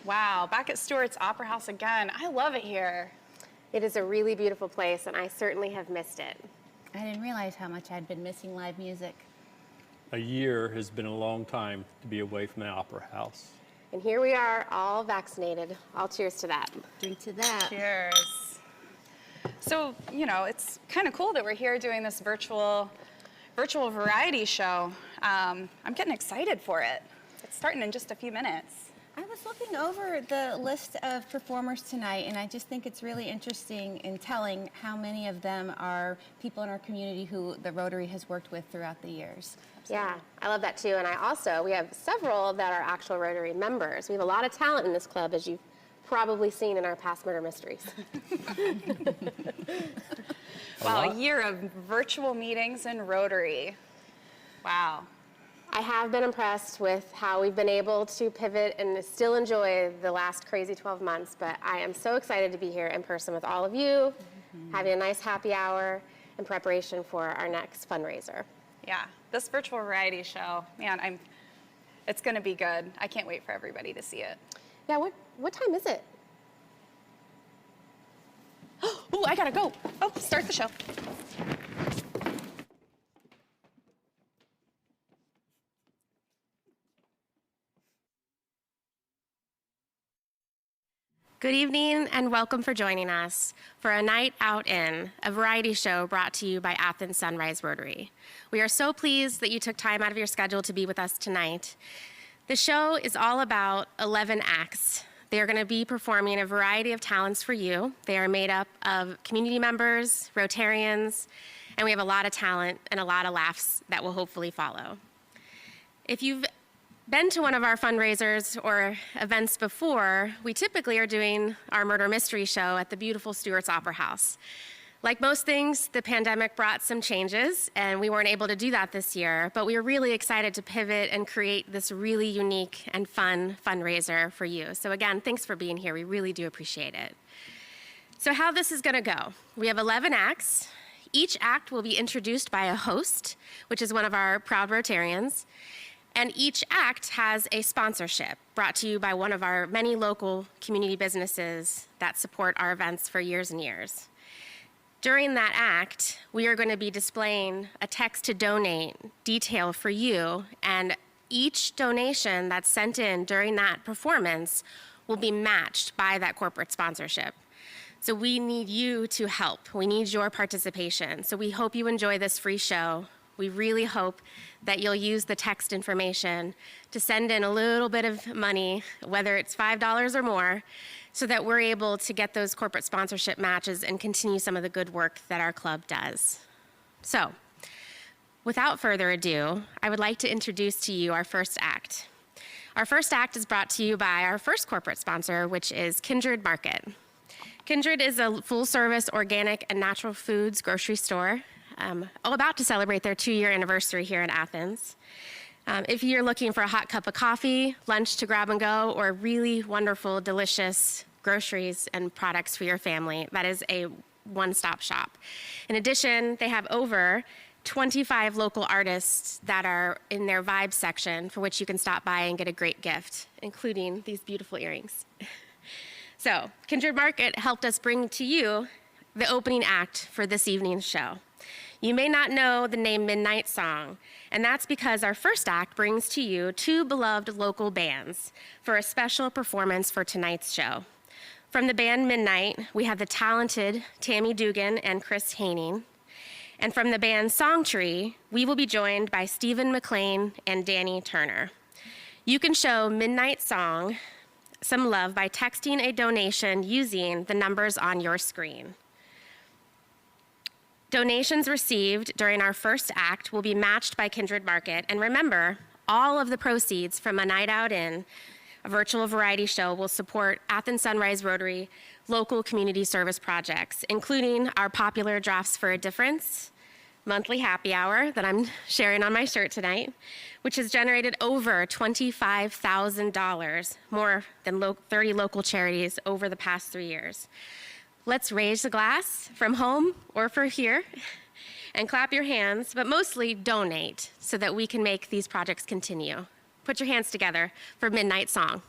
Wow, back at Stewart's Opera House again. I love it here. It is a really beautiful place, and I certainly have missed it. I didn't realize how much I'd been missing live music. A year has been a long time to be away from the Opera House. And here we are, all vaccinated. All cheers to that. Drink to that. Cheers. So, you know, it's kind of cool that we're here doing this virtual variety show. I'm getting excited for it. It's starting in just a few minutes. I was looking over the list of performers tonight, and I just think it's really interesting and telling how many of them are people in our community who the Rotary has worked with throughout the years. Yeah, I love that too. And we have several that are actual Rotary members. We have a lot of talent in this club, as you've probably seen in our past murder mysteries. Wow, a year of virtual meetings in Rotary. Wow. I have been impressed with how we've been able to pivot and still enjoy the last crazy 12 months, but I am so excited to be here in person with all of you, having a nice happy hour in preparation for our next fundraiser. Yeah, this virtual variety show, man, it's gonna be good. I can't wait for everybody to see it. Yeah, what time is it? Oh, I gotta go. Oh, start the show. Good evening and welcome for joining us for A Night Out In, a variety show brought to you by Athens Sunrise Rotary. We are so pleased that you took time out of your schedule to be with us tonight. The show is all about 11 acts. They are going to be performing a variety of talents for you. They are made up of community members, Rotarians, and we have a lot of talent and a lot of laughs that will hopefully follow. If you've been to one of our fundraisers or events before, we typically are doing our murder mystery show at the beautiful Stewart's Opera House. Like most things, the pandemic brought some changes, and we weren't able to do that this year, but we are really excited to pivot and create this really unique and fun fundraiser for you. So again, thanks for being here. We really do appreciate it. So how this is gonna go. We have 11 acts. Each act will be introduced by a host, which is one of our proud Rotarians. And each act has a sponsorship brought to you by one of our many local community businesses that support our events for years and years. During that act, we are going to be displaying a text to donate detail for you, and each donation that's sent in during that performance will be matched by that corporate sponsorship. So we need you to help. We need your participation. So we hope you enjoy this free show. We really hope that you'll use the text information to send in a little bit of money, whether it's $5 or more, so that we're able to get those corporate sponsorship matches and continue some of the good work that our club does. So, without further ado, I would like to introduce to you our first act. Our first act is brought to you by our first corporate sponsor, which is Kindred Market. Kindred is a full-service organic and natural foods grocery store about to celebrate their 2-year anniversary here in Athens. If you're looking for a hot cup of coffee, lunch to grab and go, or really wonderful, delicious groceries and products for your family, that is a one-stop shop. In addition, they have over 25 local artists that are in their vibe section for which you can stop by and get a great gift, including these beautiful earrings. So, Kindred Market helped us bring to you the opening act for this evening's show. You may not know the name Midnight Song, and that's because our first act brings to you 2 beloved local bands for a special performance for tonight's show. From the band Midnight, we have the talented Tammy Dugan and Chris Haining. And from the band Song Tree, we will be joined by Stephen McLean and Danny Turner. You can show Midnight Song some love by texting a donation using the numbers on your screen. Donations received during our first act will be matched by Kindred Market. And remember, all of the proceeds from A Night Out In, a virtual variety show, will support Athens Sunrise Rotary local community service projects, including our popular Drafts for a Difference monthly happy hour that I'm sharing on my shirt tonight, which has generated over $25,000, more than 30 local charities over the past 3 years. Let's raise the glass from home or for here and clap your hands, but mostly donate so that we can make these projects continue. Put your hands together for Midnight Song.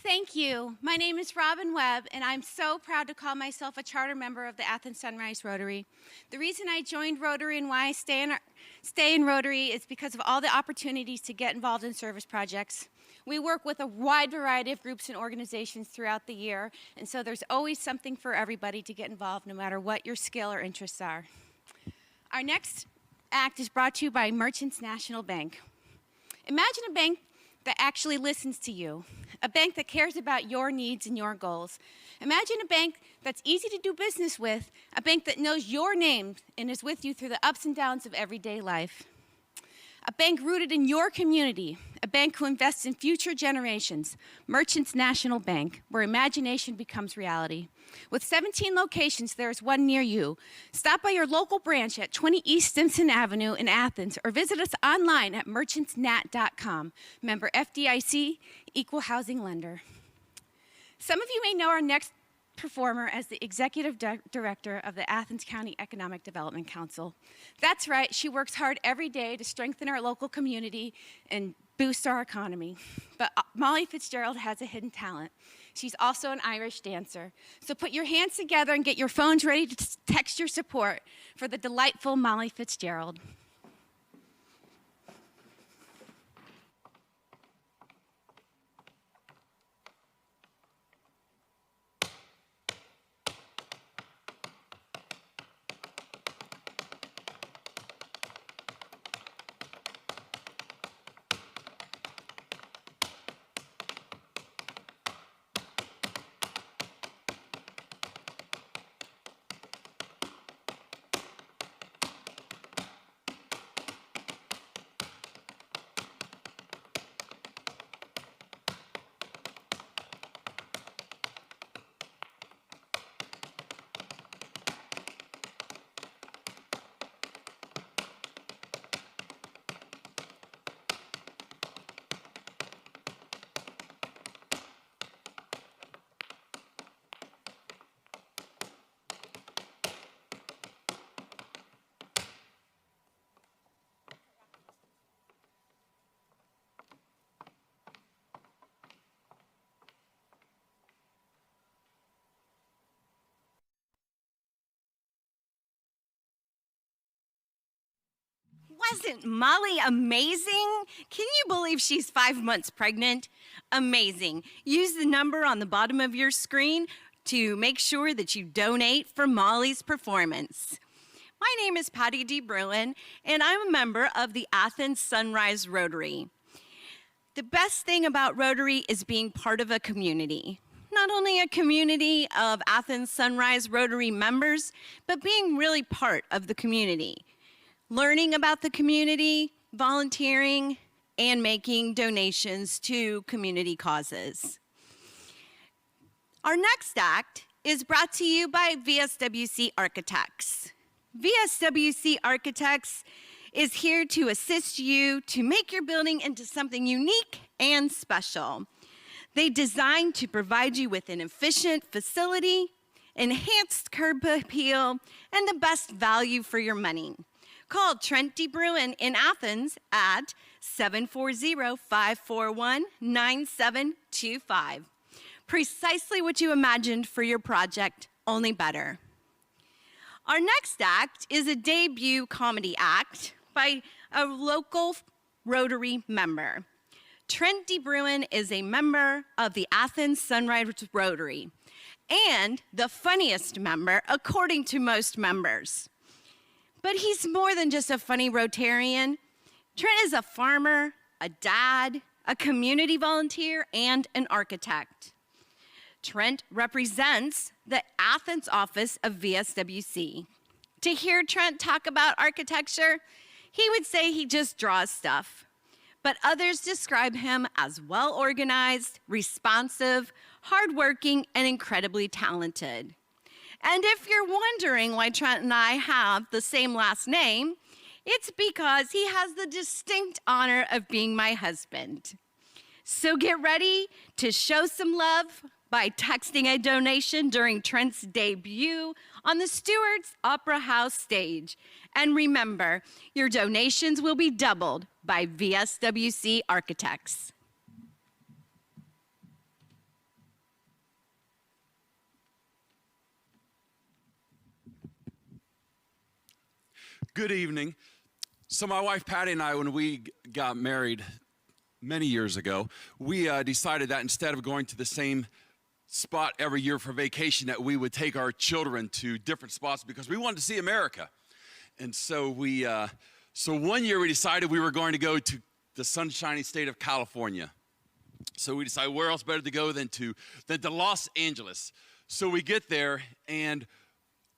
Thank you. My name is Robin Webb, and I'm so proud to call myself a charter member of the Athens Sunrise Rotary. The reason I joined Rotary and why I stay in Rotary is because of all the opportunities to get involved in service projects. We work with a wide variety of groups and organizations throughout the year, and so there's always something for everybody to get involved, no matter what your skill or interests are. Our next act is brought to you by Merchants National Bank. Imagine a bank that actually listens to you, a bank that cares about your needs and your goals. Imagine a bank that's easy to do business with, a bank that knows your name and is with you through the ups and downs of everyday life. A bank rooted in your community, a bank who invests in future generations, Merchants National Bank, where imagination becomes reality. With 17 locations, there is one near you. Stop by your local branch at 20 East Stimson Avenue in Athens, or visit us online at merchantsnat.com. Member FDIC, equal housing lender. Some of you may know our next performer as the Executive Director of the Athens County Economic Development Council. That's right, she works hard every day to strengthen our local community and boost our economy. But Molly Fitzgerald has a hidden talent. She's also an Irish dancer. So put your hands together and get your phones ready to text your support for the delightful Molly Fitzgerald. Wasn't Molly amazing? Can you believe she's 5 months pregnant? Amazing. Use the number on the bottom of your screen to make sure that you donate for Molly's performance. My name is Patty D. Bruin, and I'm a member of the Athens Sunrise Rotary. The best thing about Rotary is being part of a community. Not only a community of Athens Sunrise Rotary members, but being really part of the community. Learning about the community, volunteering, and making donations to community causes. Our next act is brought to you by VSWC Architects. VSWC Architects is here to assist you to make your building into something unique and special. They design to provide you with an efficient facility, enhanced curb appeal, and the best value for your money. Call Trent D. Bruin in Athens at 740-541-9725. Precisely what you imagined for your project, only better. Our next act is a debut comedy act by a local Rotary member. Trent D. Bruin is a member of the Athens Sunrise Rotary and the funniest member according to most members. But he's more than just a funny Rotarian. Trent is a farmer, a dad, a community volunteer, and an architect. Trent represents the Athens office of VSWC. To hear Trent talk about architecture, he would say he just draws stuff. But others describe him as well-organized, responsive, hardworking, and incredibly talented. And if you're wondering why Trent and I have the same last name, it's because he has the distinct honor of being my husband. So get ready to show some love by texting a donation during Trent's debut on the Stewart's Opera House stage. And remember, your donations will be doubled by VSWC Architects. Good evening. So my wife Patty and I, when we got married many years ago, we decided that instead of going to the same spot every year for vacation, that we would take our children to different spots because we wanted to see America. And so so one year we decided we were going to go to the sunshiny state of California. So we decided where else better to go than to Los Angeles. So we get there and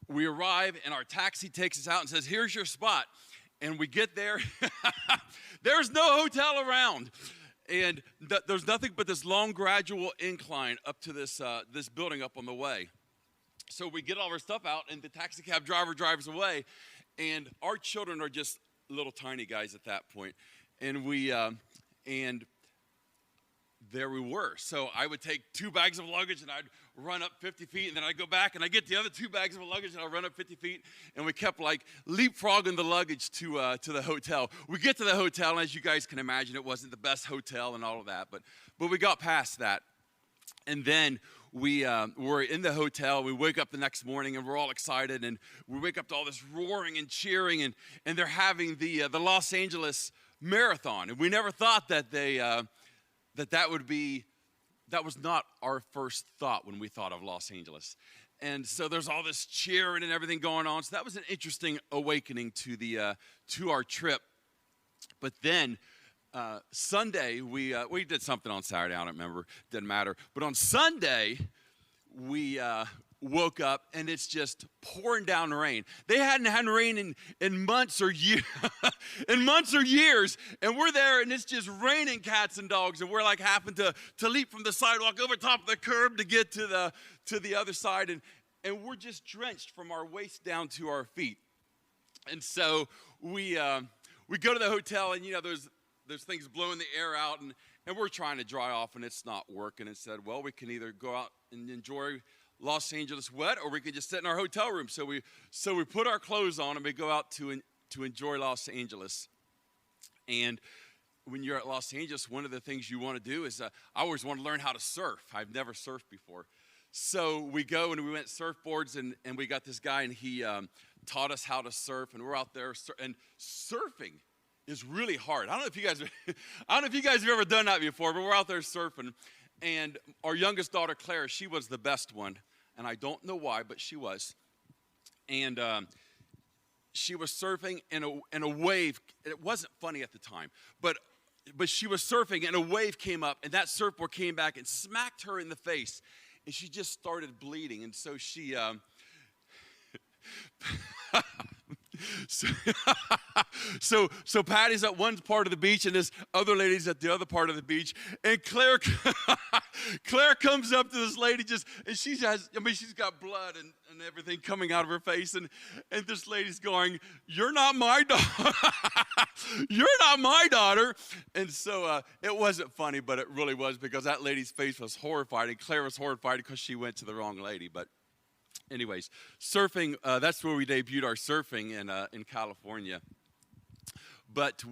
we arrive and our taxi takes us out and says, here's your spot. And we get there, there's no hotel around. And there's nothing but this long gradual incline up to this building up on the way. So we get all of our stuff out and the taxi cab driver drives away. And our children are just little tiny guys at that point. And and there we were. So I would take 2 bags of luggage and I'd run up 50 feet and then I'd go back and I get the other 2 bags of luggage and I'll run up 50 feet. And we kept like leapfrogging the luggage to the hotel. We get to the hotel and as you guys can imagine, it wasn't the best hotel and all of that, but we got past that. And then we were in the hotel. We wake up the next morning and we're all excited and we wake up to all this roaring and cheering and they're having the Los Angeles Marathon. And we never thought that that was not our first thought when we thought of Los Angeles. And so there's all this cheering and everything going on. So that was an interesting awakening to our trip. But then Sunday, we did something on Saturday, I don't remember, didn't matter. But on Sunday, we woke up and it's just pouring down rain. They hadn't had rain in months or years, and we're there and it's just raining cats and dogs, and we're like having to leap from the sidewalk over top of the curb to get to the other side, and we're just drenched from our waist down to our feet. And so we go to the hotel and there's things blowing the air out and we're trying to dry off and it's not working. And said, well, we can either go out and enjoy Los Angeles wet or we could just sit in our hotel room. So we put our clothes on and we go out to enjoy Los Angeles. And when you're at Los Angeles, one of the things you want to do is I always want to learn how to surf. I've never surfed before. So we go and we went surfboards and we got this guy and he taught us how to surf, and we're out there and surfing is really hard. I don't know if you guys have ever done that before, but we're out there surfing. And our youngest daughter, Claire, she was the best one. And I don't know why, but she was. And she was surfing and a wave. It wasn't funny at the time, but she was surfing and a wave came up and that surfboard came back and smacked her in the face. And she just started bleeding. And so she... So Patty's at one part of the beach and this other lady's at the other part of the beach, and Claire comes up to this lady and she's got blood and everything coming out of her face, and this lady's going, "You're not my daughter." "You're not my daughter." And so it wasn't funny, but it really was, because that lady's face was horrified and Claire was horrified because she went to the wrong lady. But anyways, surfing, that's where we debuted our surfing in California. But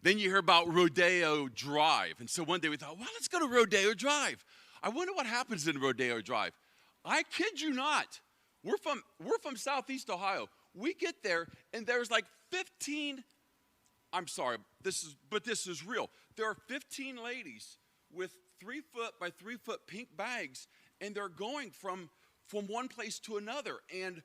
then you hear about Rodeo Drive. And so one day we thought, well, let's go to Rodeo Drive. I wonder what happens in Rodeo Drive. I kid you not. We're from Southeast Ohio. We get there and there's like 15, I'm sorry, this is real. There are 15 ladies with 3-foot by 3-foot pink bags, and they're going from one place to another. And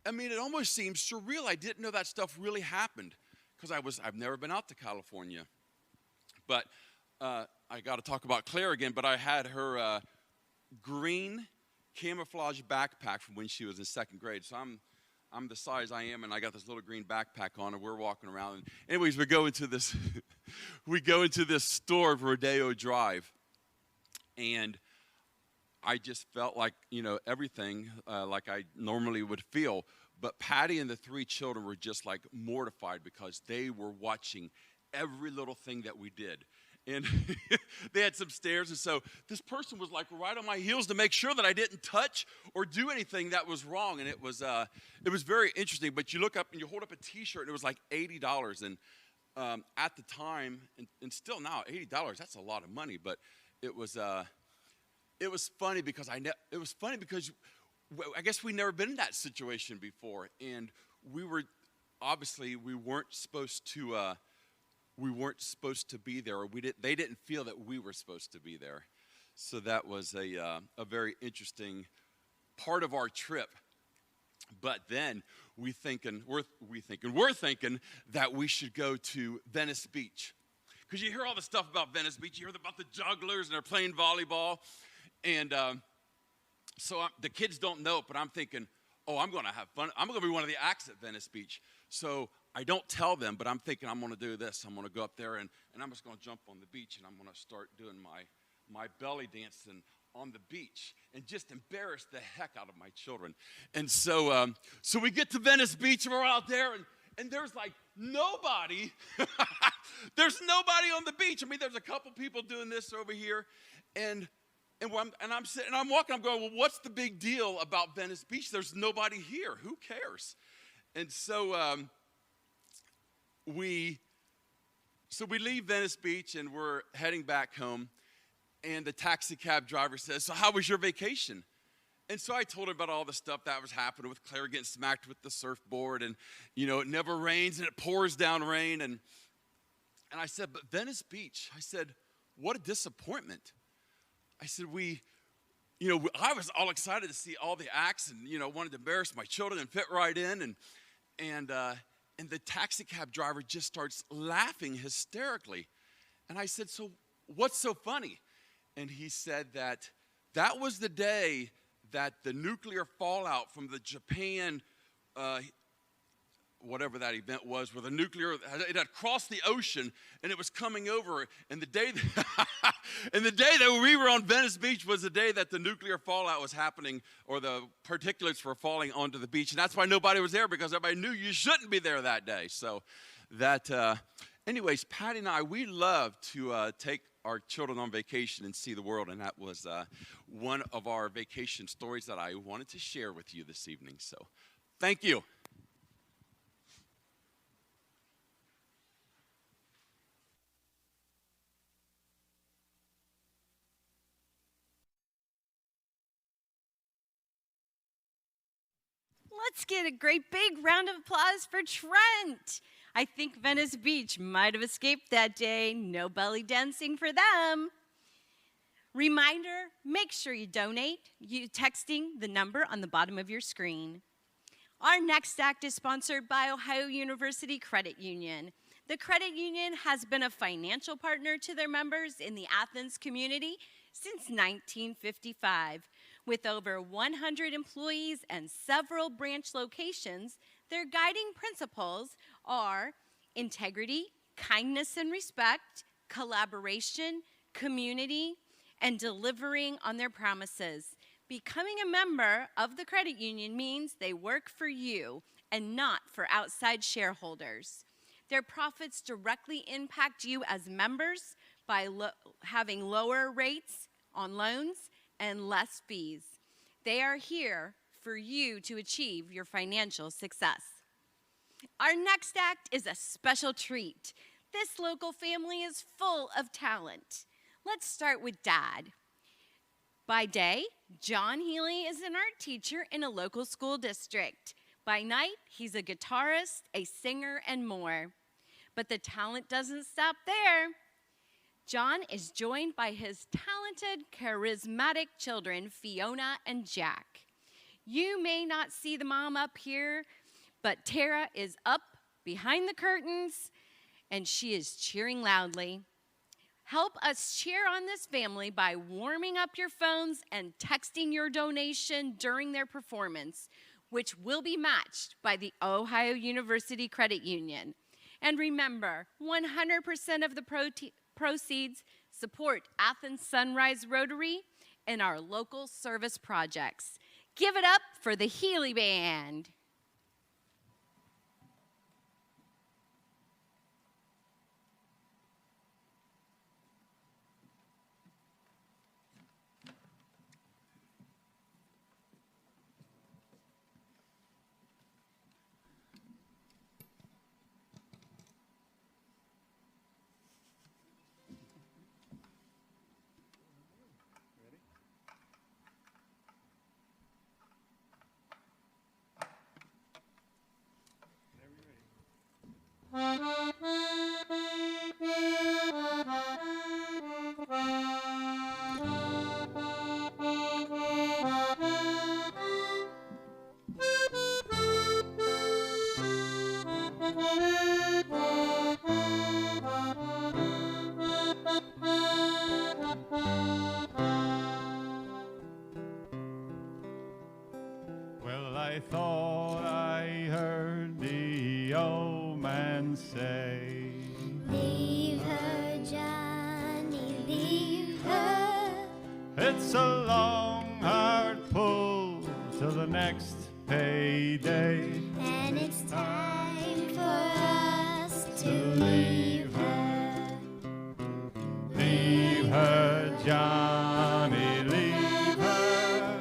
I mean, it almost seems surreal. I didn't know that stuff really happened because I've never been out to California. But I got to talk about Claire again, but I had her green camouflage backpack from when she was in 2nd grade. So I'm the size I am, and I got this little green backpack on, and we're walking around. And anyways, we go into this store, Rodeo Drive, and I just felt like, everything like I normally would feel. But Patty and the 3 children were just like mortified because they were watching every little thing that we did. And they had some stairs, and so this person was like right on my heels to make sure that I didn't touch or do anything that was wrong. And it was very interesting. But you look up and you hold up a T-shirt, and it was like $80. And at the time, and still now, $80, that's a lot of money. But it was funny because I guess we'd never been in that situation before, and we were obviously we weren't supposed to be there, or they didn't feel that we were supposed to be there. So that was a very interesting part of our trip. But then we're thinking that we should go to Venice Beach. Because you hear all the stuff about Venice Beach. You hear about the jugglers and they're playing volleyball. And so the kids don't know it, but I'm thinking, oh, I'm going to have fun. I'm going to be one of the acts at Venice Beach. So I don't tell them, but I'm thinking I'm going to do this. I'm going to go up there and I'm just going to jump on the beach and I'm going to start doing my belly dancing on the beach and just embarrass the heck out of my children. And so we get to Venice Beach and we're out there and there's like nobody. There's nobody on the beach. I mean, there's a couple people doing this over here. And I'm sitting, and I'm walking, I'm going, well, what's the big deal about Venice Beach? There's nobody here. Who cares? And so we leave Venice Beach and we're heading back home. And the taxi cab driver says, so how was your vacation? And so I told him about all the stuff that was happening with Claire getting smacked with the surfboard. And, you know, it never rains and it pours down rain. And I said, but Venice Beach, I said, what a disappointment. I said, I was all excited to see all the acts and, wanted to embarrass my children and fit right in. And the taxi cab driver just starts laughing hysterically. And I said, so what's so funny? And he said that was the day that the nuclear fallout from the Japan, whatever that event was, where it had crossed the ocean and it was coming over. And the day that we were on Venice Beach was the day that the nuclear fallout was happening, or the particulates were falling onto the beach. And that's why nobody was there, because everybody knew you shouldn't be there that day. So anyways, Patty and I, we love to take our children on vacation and see the world, and that was one of our vacation stories that I wanted to share with you this evening. So thank you. Let's get a great big round of applause for Trent. I think Venice Beach might have escaped that day. No belly dancing for them. Reminder, make sure you donate texting the number on the bottom of your screen. Our next act is sponsored by Ohio University Credit Union. The credit union has been a financial partner to their members in the Athens community since 1955. With over 100 employees and several branch locations, their guiding principles are integrity, kindness and respect, collaboration, community, and delivering on their promises. Becoming a member of the credit union means they work for you and not for outside shareholders. Their profits directly impact you as members by having lower rates on loans and less fees. They are here for you to achieve your financial success. Our next act is a special treat. This local family is full of talent. Let's start with Dad. By day, John Healy is an art teacher in a local school district. By night, he's a guitarist, a singer, and more. But the talent doesn't stop there. John is joined by his talented, charismatic children, Fiona and Jack. You may not see the mom up here, but Tara is up behind the curtains, and she is cheering loudly. Help us cheer on this family by warming up your phones and texting your donation during their performance, which will be matched by the Ohio University Credit Union. And remember, 100% of the proceeds support Athens Sunrise Rotary and our local service projects. Give it up for the Healy Band. I thought I heard the old man say, leave her, Johnny, leave her. it's a long, hard pull till the next payday. And it's time for us to leave her. Leave her, Johnny, leave her.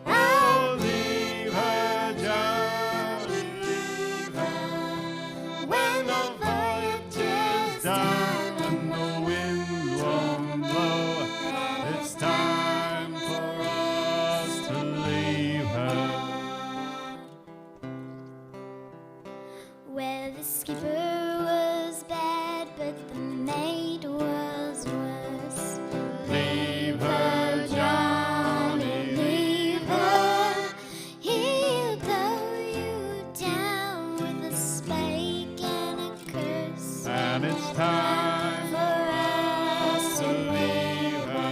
Oh, Leave her, Johnny, leave her. when the voyage is Done done and the wind won't blow. It's time for us to leave her. well, the skipper was bad, but the mate was worse. Leave her, Johnny, leave her. He'll blow you down with a spike and a curse. and it's time For us to leave her.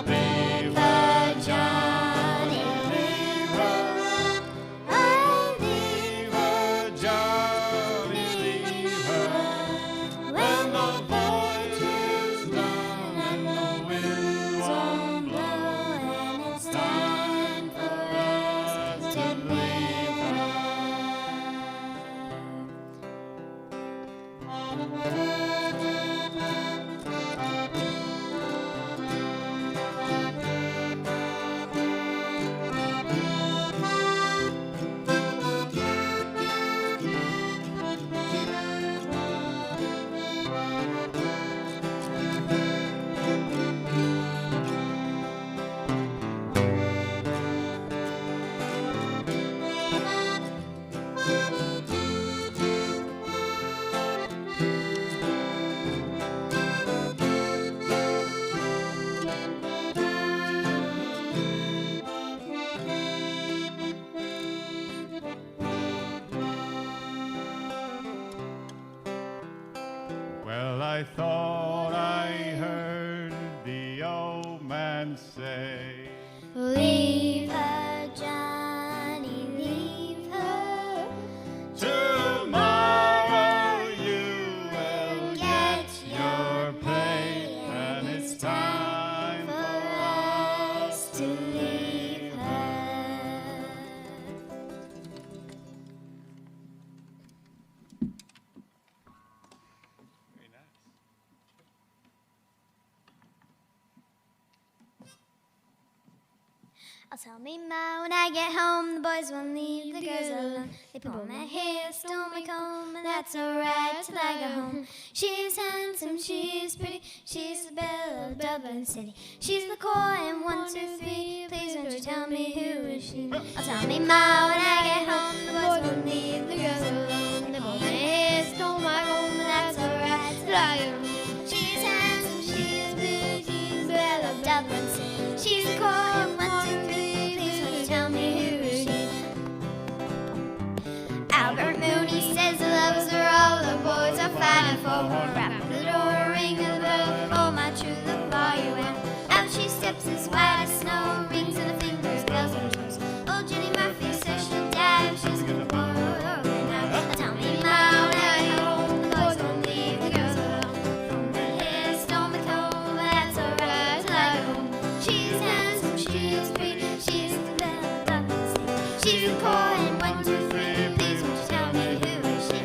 Leave her, her, Johnny, leave her. oh, leave Leave her, Johnny, leave her. When the voyage is done and the wind won't blow, and it's time for us to leave her. Well, I thought I heard the old man say, leave her, Johnny, leave her. tomorrow you will get your pay, and it's time For us to leave her. Very nice. I'll tell me Ma when I get home, the boys won't leave the girls alone. They pull my hair, stole my comb, and that's alright till I go home. She's handsome, she's pretty, she's the belle of Dublin City. She's the core in 1, 2, 3. Please won't you tell me who is she? I'll tell me Ma when I get home, the boys won't leave the girls alone. They pull my hair, stole my comb, and that's alright till I go home. She's handsome, she's pretty, she's the belle of Dublin City. She's the core in 1, 2, 3. Please won't you tell me who is she? Albert Mooney says the lovers are all the boys are fighting for her. Rap on the door, ring of the bell. Oh, my true love, are you in? Out she steps as white as snow, rings in her fingers, bells on her toes. Old Jenny Murphy says she'll die if she's gonna borrow her now. Tell me Ma when I get home, the boys won't leave the girls alone. From my hair, stole my comb, but that's alright till I go home. She's handsome, she's pretty, she's the belle of Dublin City. She's the core in 1, 2, 3. Please won't you tell me who is she?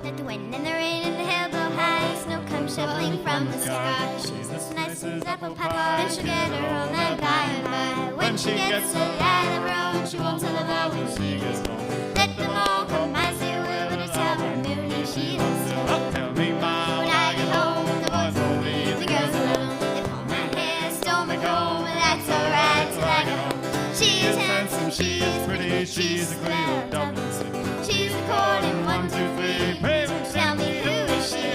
Let the wind and the rain and the hail blow high, snow comes shoveling from the sky. She's as nice as apple pie, and she'll get her all night by and by. When she gets to Island Road, she won't tell them all when she gets home. Let them all come and say a word, but tell her Mooney she's a soul. Tell me, Ma, When I get home, the boys won't leave the girls alone. They pull my hair, stole my comb, and that's alright till I get home. She is handsome, she is pretty, she's the queen of Dublin City. She's the court in 1, 2, 3. Please won't you tell me who is she?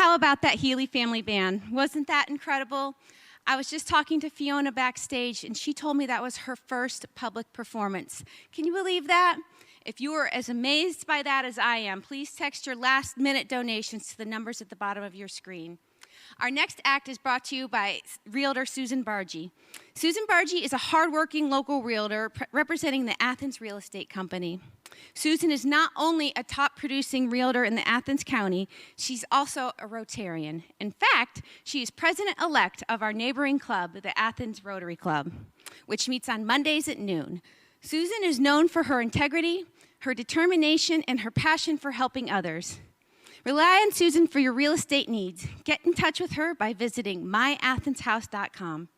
How about that Healy family band? Wasn't that incredible? I was just talking to Fiona backstage, and she told me that was her first public performance. Can you believe that? If you are as amazed by that as I am, please text your last-minute donations to the numbers at the bottom of your screen. Our next act is brought to you by Realtor Susan Bargy. Susan Bargy is a hardworking local realtor representing the Athens Real Estate Company. Susan is not only a top-producing realtor in the Athens County, she's also a Rotarian. In fact, she is president-elect of our neighboring club, the Athens Rotary Club, which meets on Mondays at noon. Susan is known for her integrity, her determination, and her passion for helping others. Rely on Susan for your real estate needs. Get in touch with her by visiting myathenshouse.com.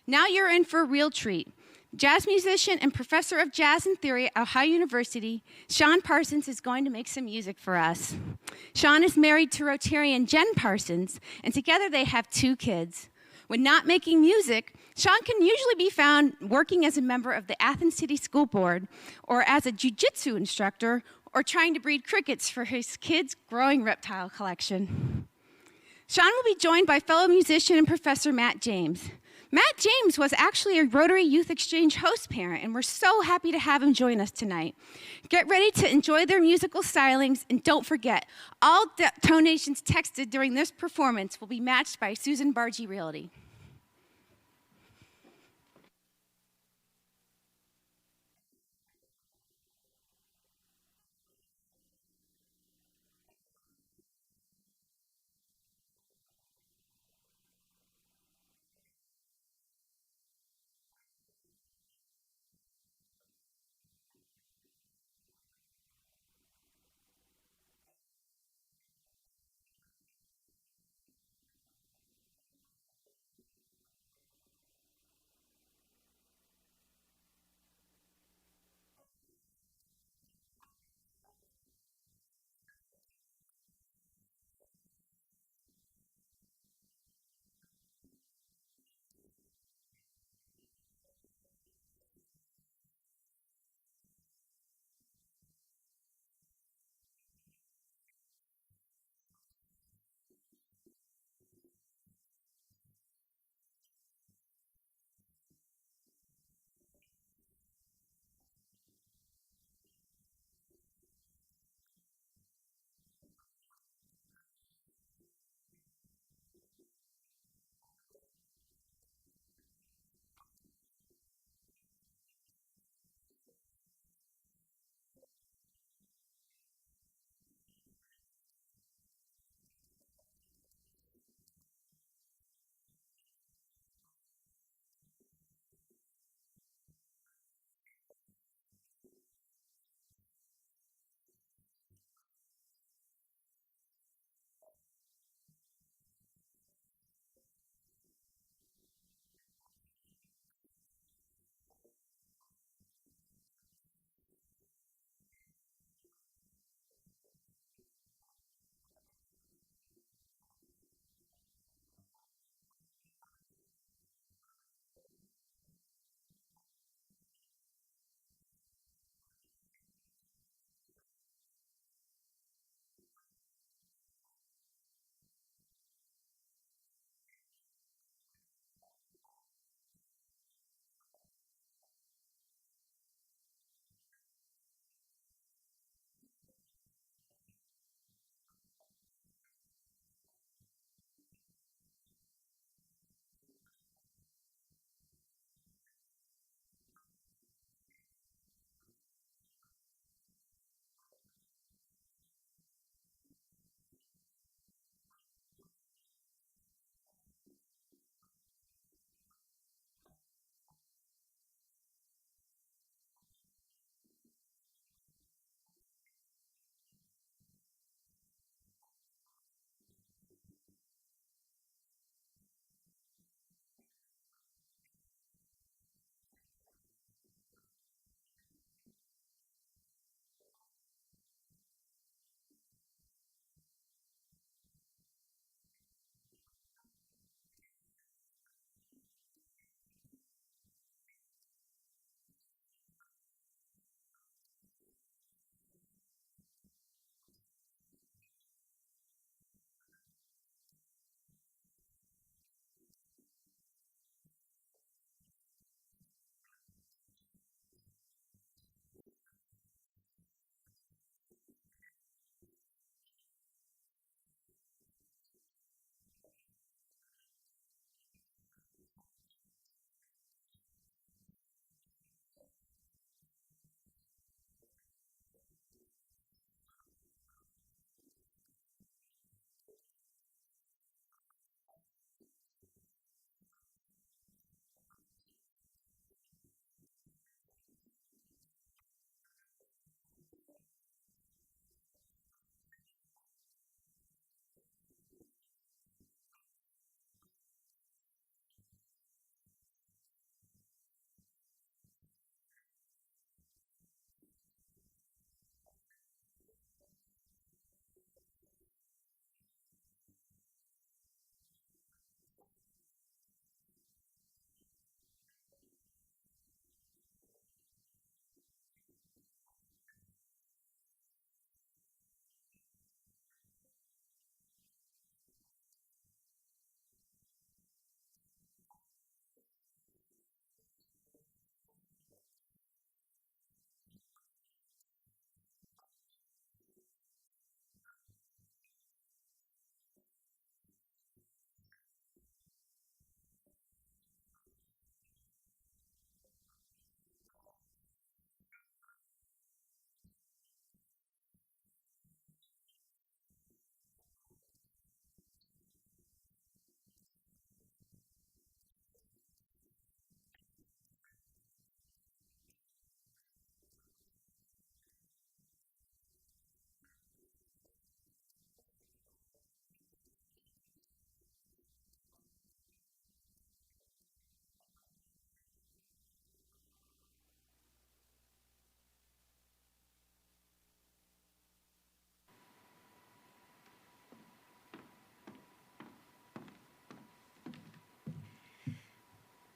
Now you're in for a real treat. Jazz musician and professor of jazz and theory at Ohio University, Sean Parsons is going to make some music for us. Sean is married to Rotarian Jen Parsons, and together they have 2 kids. When not making music, Sean can usually be found working as a member of the Athens City School Board or as a jiu-jitsu instructor or trying to breed crickets for his kids' growing reptile collection. Sean will be joined by fellow musician and professor Matt James. Matt James was actually a Rotary Youth Exchange host parent, and we're so happy to have him join us tonight. Get ready to enjoy their musical stylings, and don't forget, all donations texted during this performance will be matched by Susan Bargy Realty.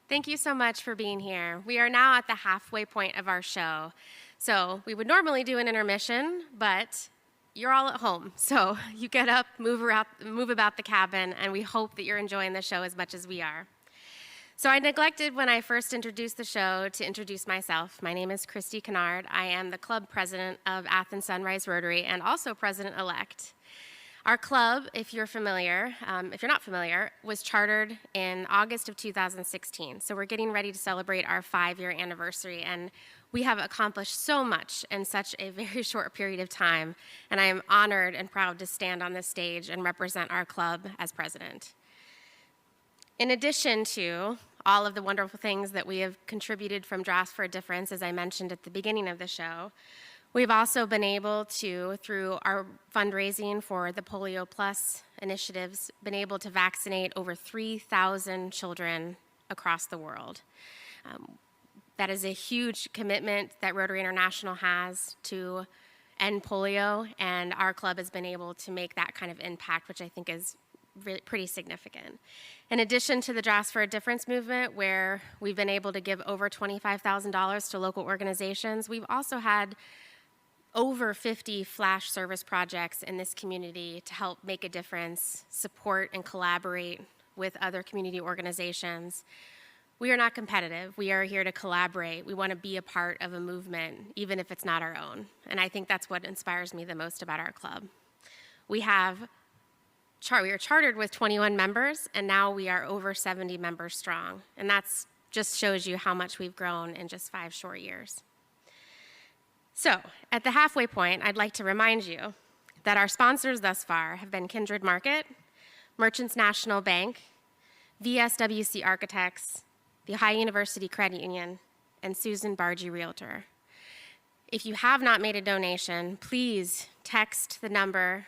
Thank you so much for being here. We are now at the halfway point of our show. So we would normally do an intermission, but you're all at home. So you get up, move about the cabin, and we hope that you're enjoying the show as much as we are. So I neglected when I first introduced the show to introduce myself. My name is Christy Kennard. I am the club president of Athens Sunrise Rotary and also president-elect. Our club, if you're not familiar, was chartered in August of 2016. So we're getting ready to celebrate our 5-year anniversary, and we have accomplished so much in such a very short period of time, and I am honored and proud to stand on this stage and represent our club as president. In addition to all of the wonderful things that we have contributed from Drafts for a Difference, as I mentioned at the beginning of the show, we've also been able to, through our fundraising for the Polio Plus initiatives, been able to vaccinate over 3,000 children across the world. That is a huge commitment that Rotary International has to end polio, and our club has been able to make that kind of impact, which I think is really pretty significant. In addition to the Drafts for a Difference movement, where we've been able to give over $25,000 to local organizations, we've also had over 50 flash service projects in this community to help make a difference, support and collaborate with other community organizations. We are not competitive. We are here to collaborate. We want to be a part of a movement, even if it's not our own. And I think that's what inspires me the most about our club. We are chartered with 21 members, and now we are over 70 members strong. And that just shows you how much we've grown in just 5 short years. So, at the halfway point, I'd like to remind you that our sponsors thus far have been Kindred Market, Merchants National Bank, VSWC Architects, the Ohio University Credit Union, and Susan Bargy Realtor. If you have not made a donation, please text the number,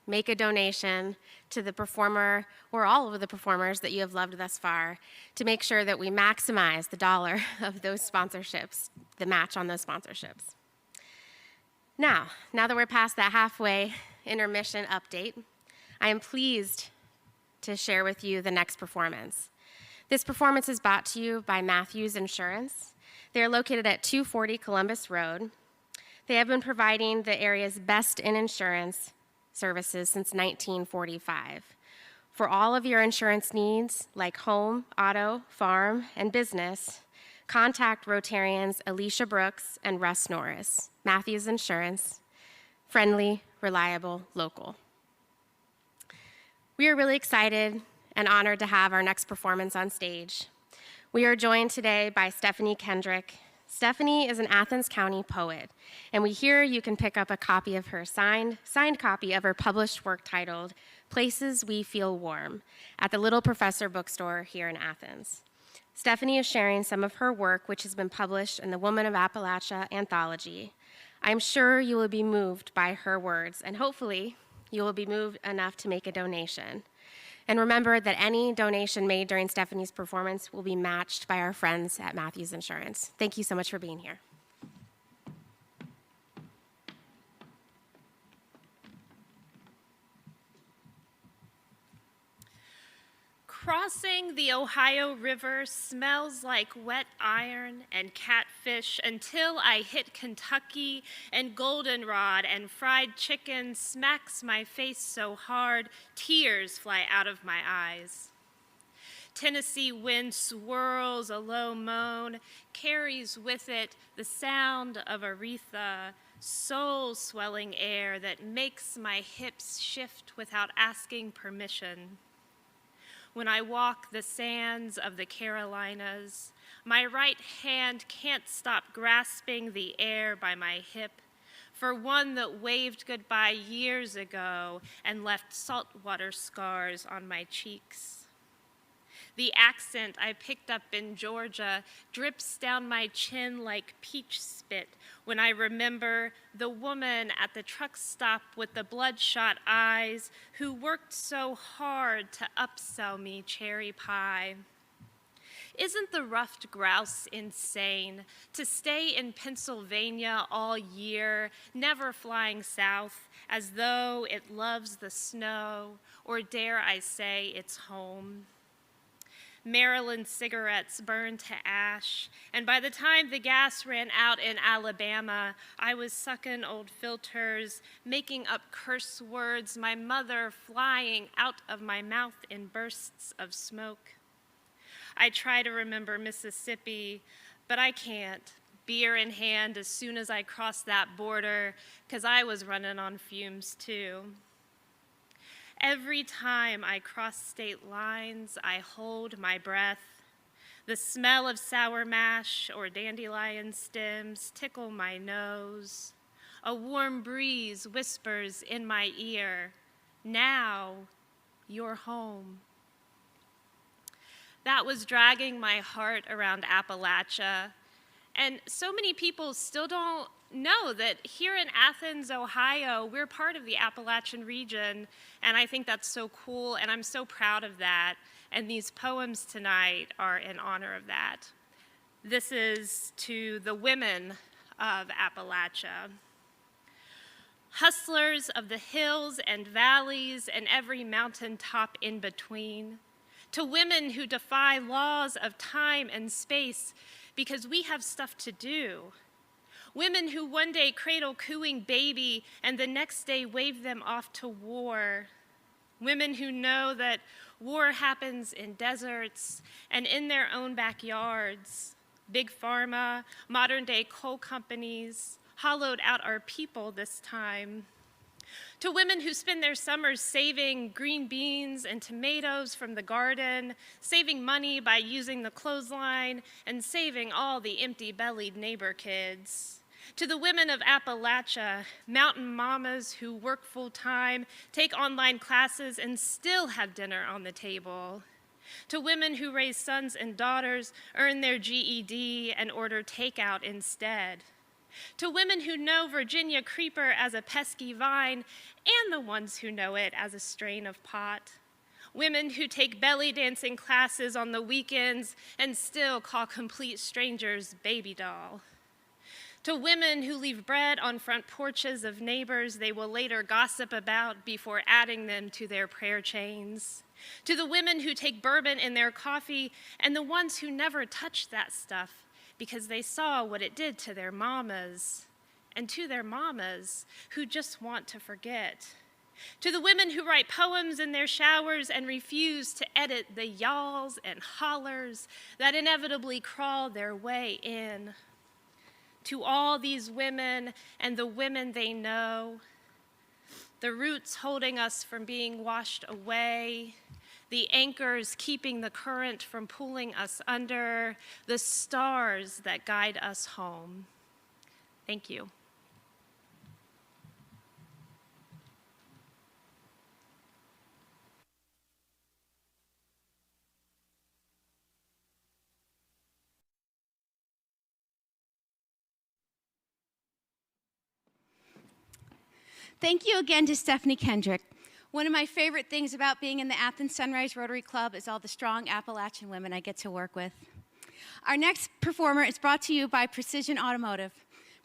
make a donation to the performer or all of the performers that you have loved thus far to make sure that we maximize the dollar of those sponsorships, the match on those sponsorships. Now that we're past that halfway intermission update, I am pleased to share with you the next performance. This performance is brought to you by Matthews Insurance. They are located at 240 Columbus Road. They have been providing the area's best in insurance services since 1945. For all of your insurance needs, like home, auto, farm, and business, contact Rotarians Alicia Brooks and Russ Norris. Matthews Insurance, friendly, reliable, local. We are really excited and honored to have our next performance on stage. We are joined today by Stephanie Kendrick. Stephanie is an Athens County poet, and here you can pick up a copy of her signed copy of her published work titled Places We Feel Warm at the Little Professor bookstore here in Athens. Stephanie is sharing some of her work, which has been published in the Woman of Appalachia anthology. I'm sure you will be moved by her words, and hopefully you will be moved enough to make a donation. And remember that any donation made during Stephanie's performance will be matched by our friends at Matthews Insurance. Thank you so much for being here. Crossing the Ohio River smells like wet iron and catfish until I hit Kentucky, and goldenrod and fried chicken smacks my face so hard, tears fly out of my eyes. Tennessee wind swirls a low moan, carries with it the sound of Aretha, soul-swelling air that makes my hips shift without asking permission. When I walk the sands of the Carolinas, my right hand can't stop grasping the air by my hip, for one that waved goodbye years ago and left saltwater scars on my cheeks. The accent I picked up in Georgia drips down my chin like peach spit when I remember the woman at the truck stop with the bloodshot eyes who worked so hard to upsell me cherry pie. Isn't the ruffed grouse insane to stay in Pennsylvania all year, never flying south as though it loves the snow, or dare I say it's home? Maryland cigarettes burned to ash, and by the time the gas ran out in Alabama, I was sucking old filters, making up curse words, my mother flying out of my mouth in bursts of smoke. I try to remember Mississippi, but I can't. Beer in hand as soon as I crossed that border, 'cause I was running on fumes too. Every time I cross state lines, I hold my breath. The smell of sour mash or dandelion stems tickle my nose. A warm breeze whispers in my ear, now you're home. That was dragging my heart around Appalachia. And so many people still don't know that here in Athens, Ohio, we're part of the Appalachian region, and I think that's so cool, and I'm so proud of that, and these poems tonight are in honor of that. This is to the women of Appalachia. Hustlers of the hills and valleys and every mountaintop in between, to women who defy laws of time and space because we have stuff to do. Women who one day cradle cooing baby and the next day wave them off to war. Women who know that war happens in deserts and in their own backyards. Big pharma, modern day coal companies, hollowed out our people this time. To women who spend their summers saving green beans and tomatoes from the garden, saving money by using the clothesline, and saving all the empty-bellied neighbor kids. To the women of Appalachia, mountain mamas who work full-time, take online classes, and still have dinner on the table. To women who raise sons and daughters, earn their GED, and order takeout instead. To women who know Virginia creeper as a pesky vine, and the ones who know it as a strain of pot. Women who take belly dancing classes on the weekends and still call complete strangers baby doll. To women who leave bread on front porches of neighbors they will later gossip about before adding them to their prayer chains. To the women who take bourbon in their coffee and the ones who never touched that stuff because they saw what it did to their mamas, and to their mamas who just want to forget. To the women who write poems in their showers and refuse to edit the y'alls and hollers that inevitably crawl their way in. To all these women and the women they know, the roots holding us from being washed away, the anchors keeping the current from pulling us under, the stars that guide us home. Thank you. Thank you again to Stephanie Kendrick. One of my favorite things about being in the Athens Sunrise Rotary Club is all the strong Appalachian women I get to work with. Our next performer is brought to you by Precision Automotive.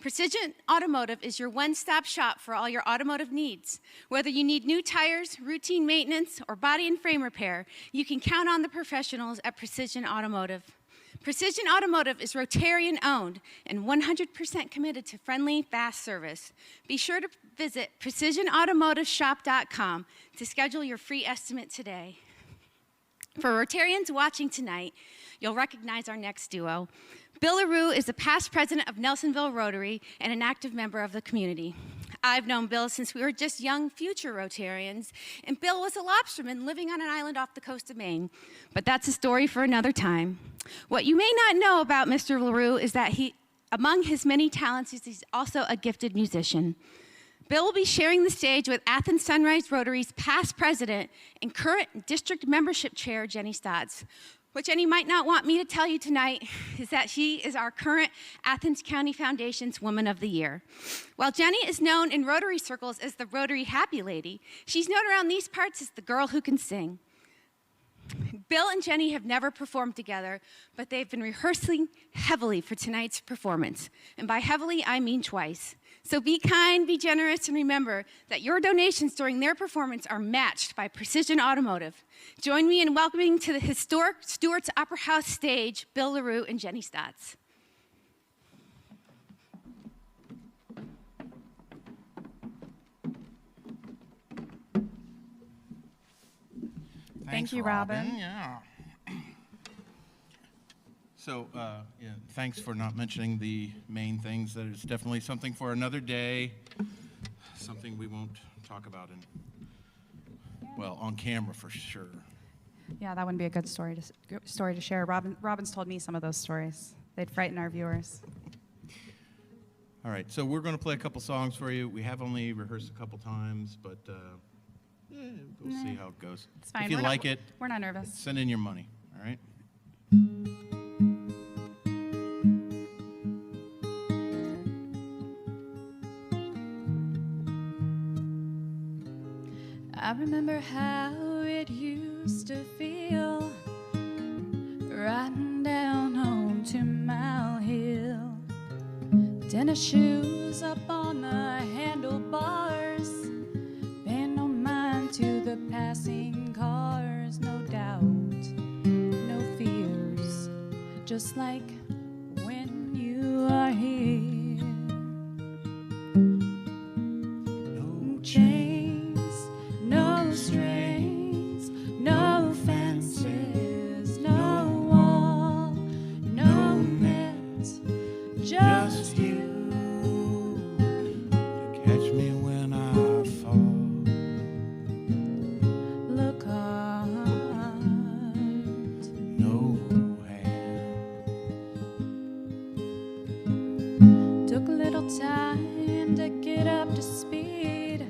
Precision Automotive is your one-stop shop for all your automotive needs. Whether you need new tires, routine maintenance, or body and frame repair, you can count on the professionals at Precision Automotive. Precision Automotive is Rotarian-owned and 100% committed to friendly, fast service. Be sure to visit precisionautomotiveshop.com to schedule your free estimate today. For Rotarians watching tonight, you'll recognize our next duo. Bill LaRue is the past president of Nelsonville Rotary and an active member of the community. I've known Bill since we were just young future Rotarians, and Bill was a lobsterman living on an island off the coast of Maine. But that's a story for another time. What you may not know about Mr. LaRue is that among his many talents, he's also a gifted musician. Bill will be sharing the stage with Athens Sunrise Rotary's past president and current district membership chair, Jenny Stotts. What Jenny might not want me to tell you tonight is that she is our current Athens County Foundation's Woman of the Year. While Jenny is known in Rotary circles as the Rotary Happy Lady, she's known around these parts as the girl who can sing. Bill and Jenny have never performed together, but they've been rehearsing heavily for tonight's performance. And by heavily, I mean twice. So be kind, be generous, and remember that your donations during their performance are matched by Precision Automotive. Join me in welcoming to the historic Stewart's Opera House stage, Bill LaRue and Jenny Stotts. Thank you, Robin. Yeah. So, yeah, thanks for not mentioning the main things. There's definitely something for another day, something we won't talk about well, on camera for sure. Yeah, that wouldn't be a good story to share. Robin's told me some of those stories. They'd frighten our viewers. All right, so we're going to play a couple songs for you. We have only rehearsed a couple times, but we'll see how it goes. It's fine. If you like it, we're not nervous. send in your money, all right? I remember how it used to feel riding down home to Mile Hill. Tennis shoes up on the handlebars, paying no mind to the passing cars. No doubt, no fears, just like when you are here. No chains, no strings, no fences, no wall, no net, just you To catch me when I fall. look hard. No hand. Took a little time to get up to speed,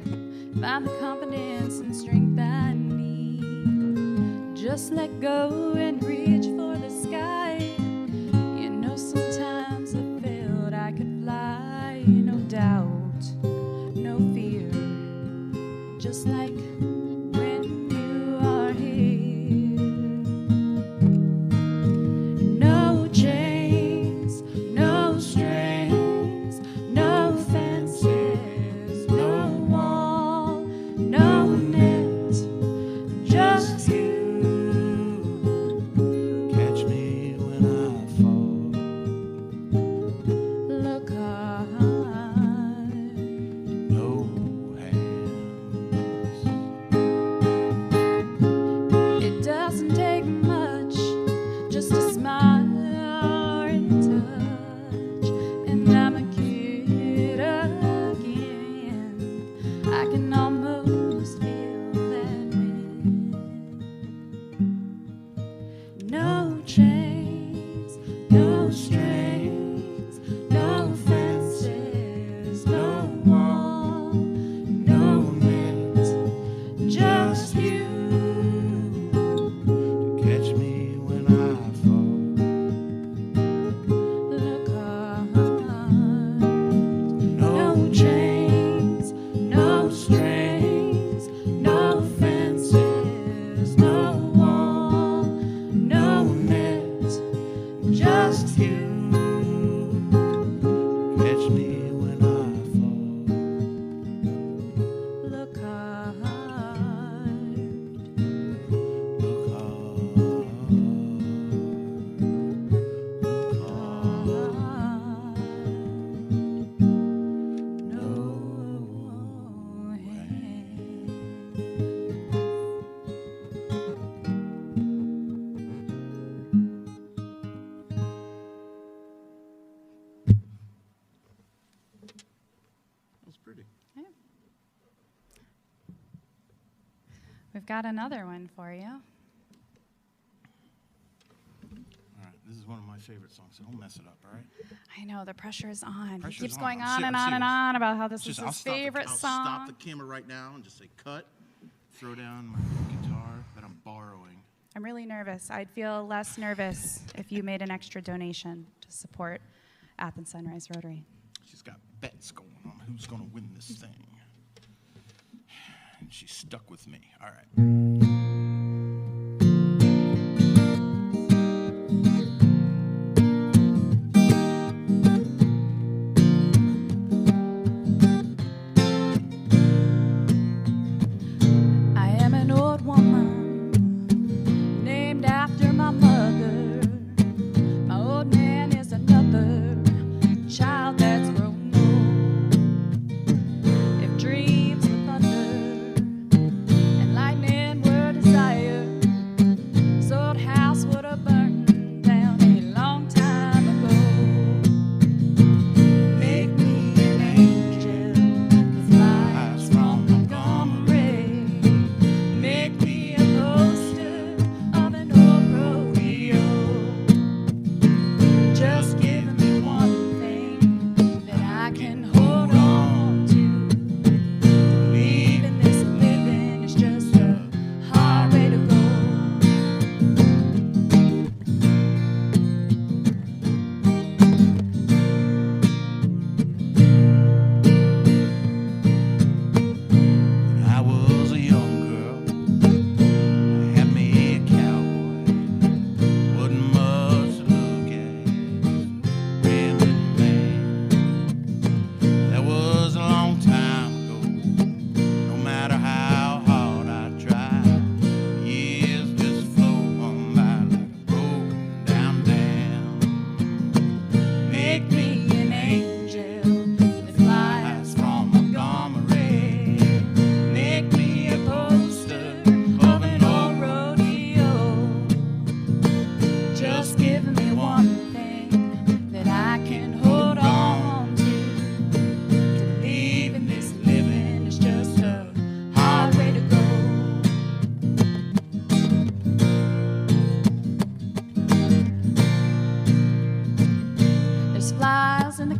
find the confidence and strength I need. Just let go and reach for the sky. You know, sometimes I felt I could fly. No doubt, no fear, just like when you are here. No chains, no strings, no fences, no wall, no net, just you. Catch me when I fall. Look hard. No hands. It doesn't take much, just a smile or a touch, and I'm a kid again. I can almost feel that wind. No chains, no strings, no fences, no wall, no net, just you. To catch me when I fall. Look hard. No chains, no strings, no fences, no wall, no net, just you. Catch me when I fall. Look hard. Look hard. Look hard. No hand. That's pretty. We've got another one for you. All right, this is one of my favorite songs, so don't mess it up, all right? I know, the pressure is on. Pressure's He keeps on. going I'm on and I'm on and serious. on about how this is Just, his favorite I'll song. stop the camera right now and just say cut, throw down my guitar that I'm borrowing. I'm really nervous. I'd feel less nervous if you made an extra donation to support Athens Sunrise Rotary. She's got bets going on who's going to win this thing. And she's stuck with me. All right.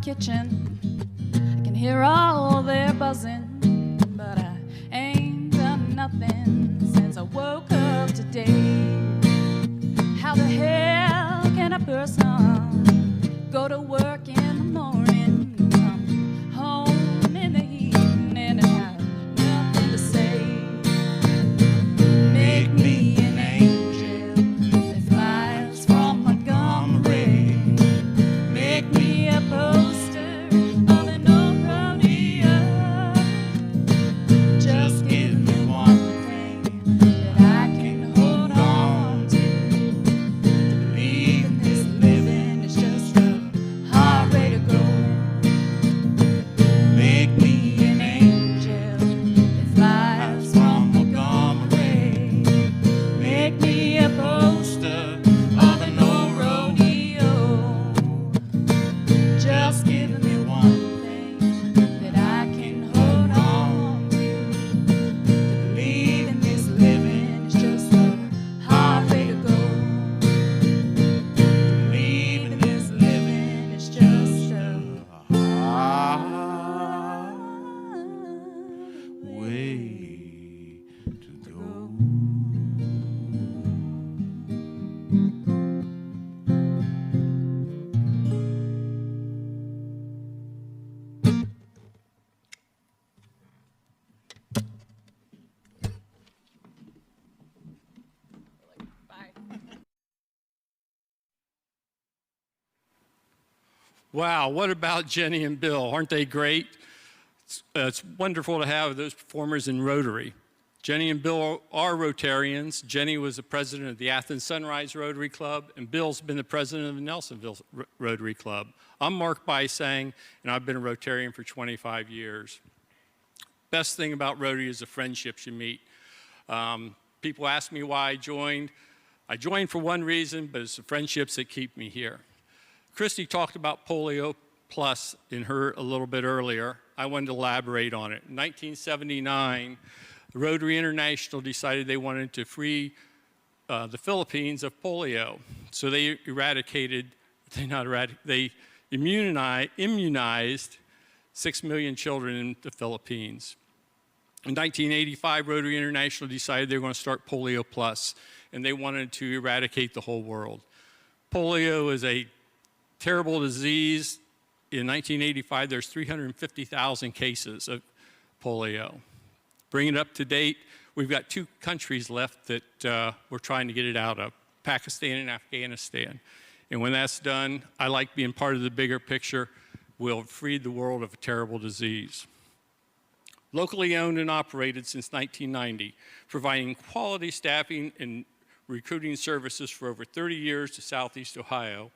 kitchen. I can hear all their buzzing, but I ain't done nothing since I woke up today. How the hell can a person go to work in the morning, come home in the evening, and have nothing to say? Make me an angel that flies from Montgomery. Make me a poster of an old rodeo. Just give me one thing that I can hold on to. To believe in this living is just a hard way to go. Make me an angel that flies from Montgomery. Make me a poster of an old rodeo. Just give me one thing that I can hold on to. To believe in this living is just a hard way to go. To believe in this living is just a Way to go. Wow, what about Jenny and Bill? Aren't they great? It's wonderful to have those performers in Rotary. Jenny and Bill are Rotarians. Jenny was the president of the Athens Sunrise Rotary Club, and Bill's been the president of the Nelsonville Rotary Club. I'm Mark Bysang, and I've been a Rotarian for 25 years. Best thing about Rotary is the friendships you meet. People ask me why I joined. I joined for one reason, but it's the friendships that keep me here. Christy talked about Polio Plus in her a little bit earlier. I wanted to elaborate on it. In 1979, Rotary International decided they wanted to free the Philippines of polio. So they immunized 6 million children in the Philippines. In 1985, Rotary International decided they were going to start Polio Plus, and they wanted to eradicate the whole world. Polio is a terrible disease. In 1985, there's 350,000 cases of polio. Bring it up to date, we've got 2 countries left that we're trying to get it out of, Pakistan and Afghanistan. And when that's done, I like being part of the bigger picture. We'll have freed the world of a terrible disease. Locally owned and operated since 1990, providing quality staffing and recruiting services for over 30 years to Southeast Ohio.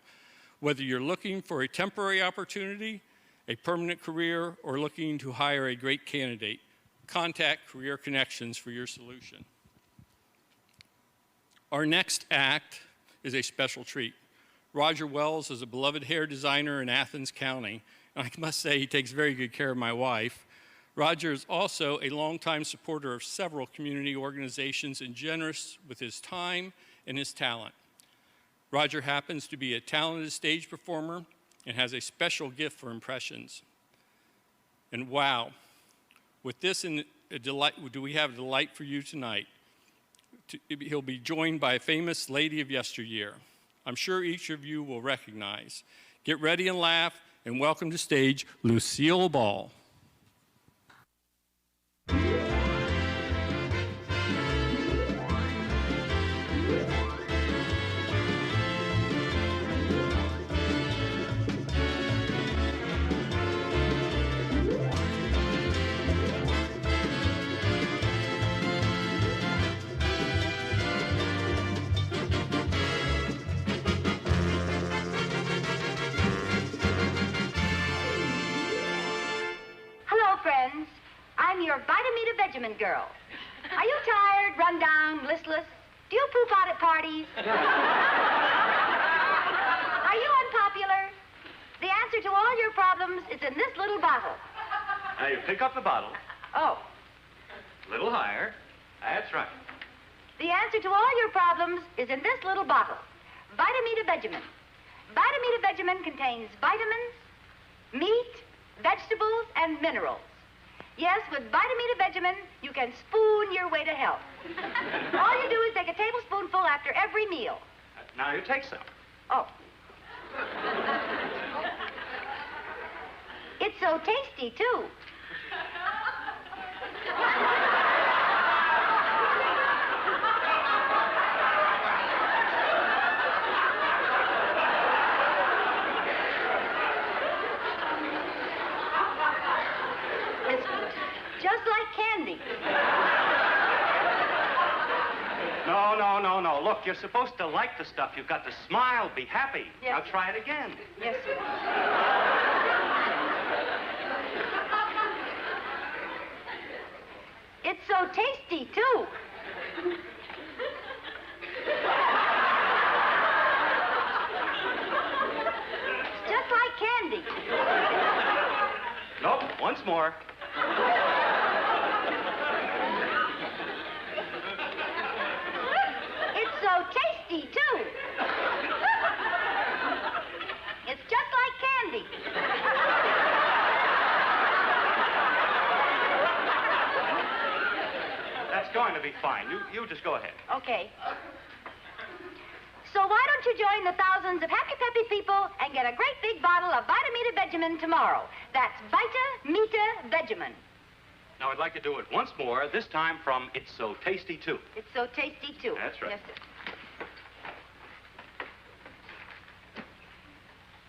Whether you're looking for a temporary opportunity, a permanent career, or looking to hire a great candidate, contact Career Connections for your solution. Our next act is a special treat. Roger Wells is a beloved hair designer in Athens County, and I must say he takes very good care of my wife. Roger is also a longtime supporter of several community organizations and generous with his time and his talent. Roger happens to be a talented stage performer and has a special gift for impressions. And wow, with this in a delight, do we have a delight for you tonight? He'll be joined by a famous lady of yesteryear. I'm sure each of you will recognize. Get ready and laugh, and welcome to stage Lucille Ball. I'm your Vitamita Vegemin girl. Are you tired, run down, listless? Do you poop out at parties? Are you unpopular? The answer to all your problems is in this little bottle. Now you pick up the bottle. Oh. A little higher. That's right. The answer to all your problems is in this little bottle. Vitamita Vegemin. Vitamita Vegemin contains vitamins, meat, vegetables, and minerals. Yes, with Vitamita-Vegemin, you can spoon your way to health. All you do is take a tablespoonful after every meal. Now you take some. Oh. It's so tasty, too. It's just like candy. No. Look, you're supposed to like the stuff. You've got to smile, be happy. Yes. Now try it again. Yes, sir. It's so tasty, too. It's just like candy. Nope, once more. It's so tasty, too. It's just like candy. That's going to be fine. You just go ahead. Okay. So why don't you join the thousands of happy, peppy people and get a great big bottle of Vitamita-Vegemin tomorrow? That's Vita-Mita-Vegemin. Now I'd like to do it once more, this time from It's So Tasty Too. It's so tasty, too. That's right. Yes, sir.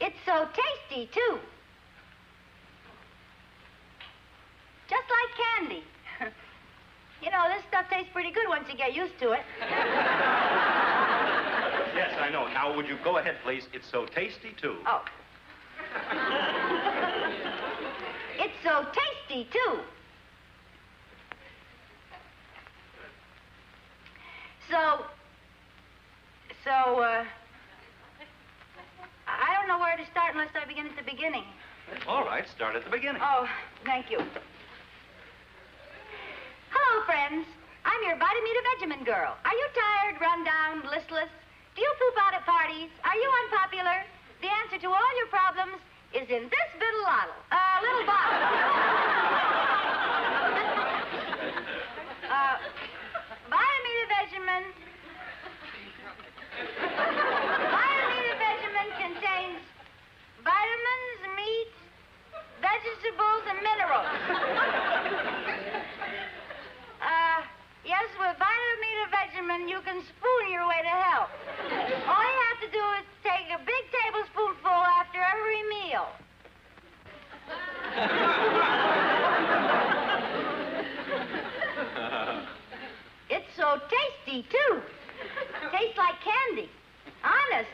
It's so tasty, too. Just like candy. You know, this stuff tastes pretty good once you get used to it. Yes, I know. Now would you go ahead, please? It's so tasty too. Oh. It's so tasty, too. I don't know where to start unless I begin at the beginning. All right, start at the beginning. Oh, thank you. Hello, friends. I'm your Vitamita-Vegemin girl. Are you tired, run down, listless? Do you poop out at parties? Are you unpopular? The answer to all your problems is in this little bottle. Vitamita-Vegemin. Vitamita-Vegemin contains vitamins, meat, vegetables, and minerals. Yes, with Vitamita-Vegemin, you can spoon your way to health. All you have to do is take a big tablespoonful after every meal. It's so tasty, too. Tastes like candy. Honest.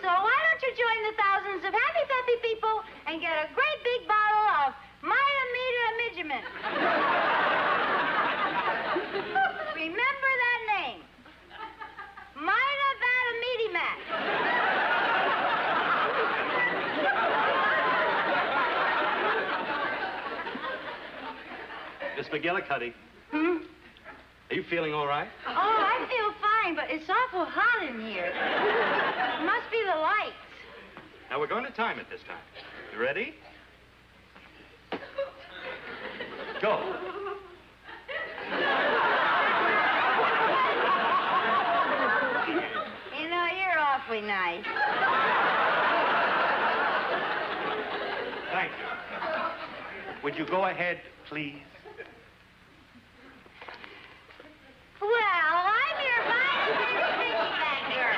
So why don't you join the thousands of happy, peppy people and get a great big bottle of Vitamita-Vegemin. Remember that name. Vita-Vitameatimat. Miss McGillicuddy. Hmm? Are you feeling all right? Oh, I feel fine, but it's awful hot in here. It must be the lights. Now we're going to time it this time. You ready? Go. You know, you're awfully nice. Thank you. Would you go ahead, please? Well, I'm your Vitamin-Vegemin girl.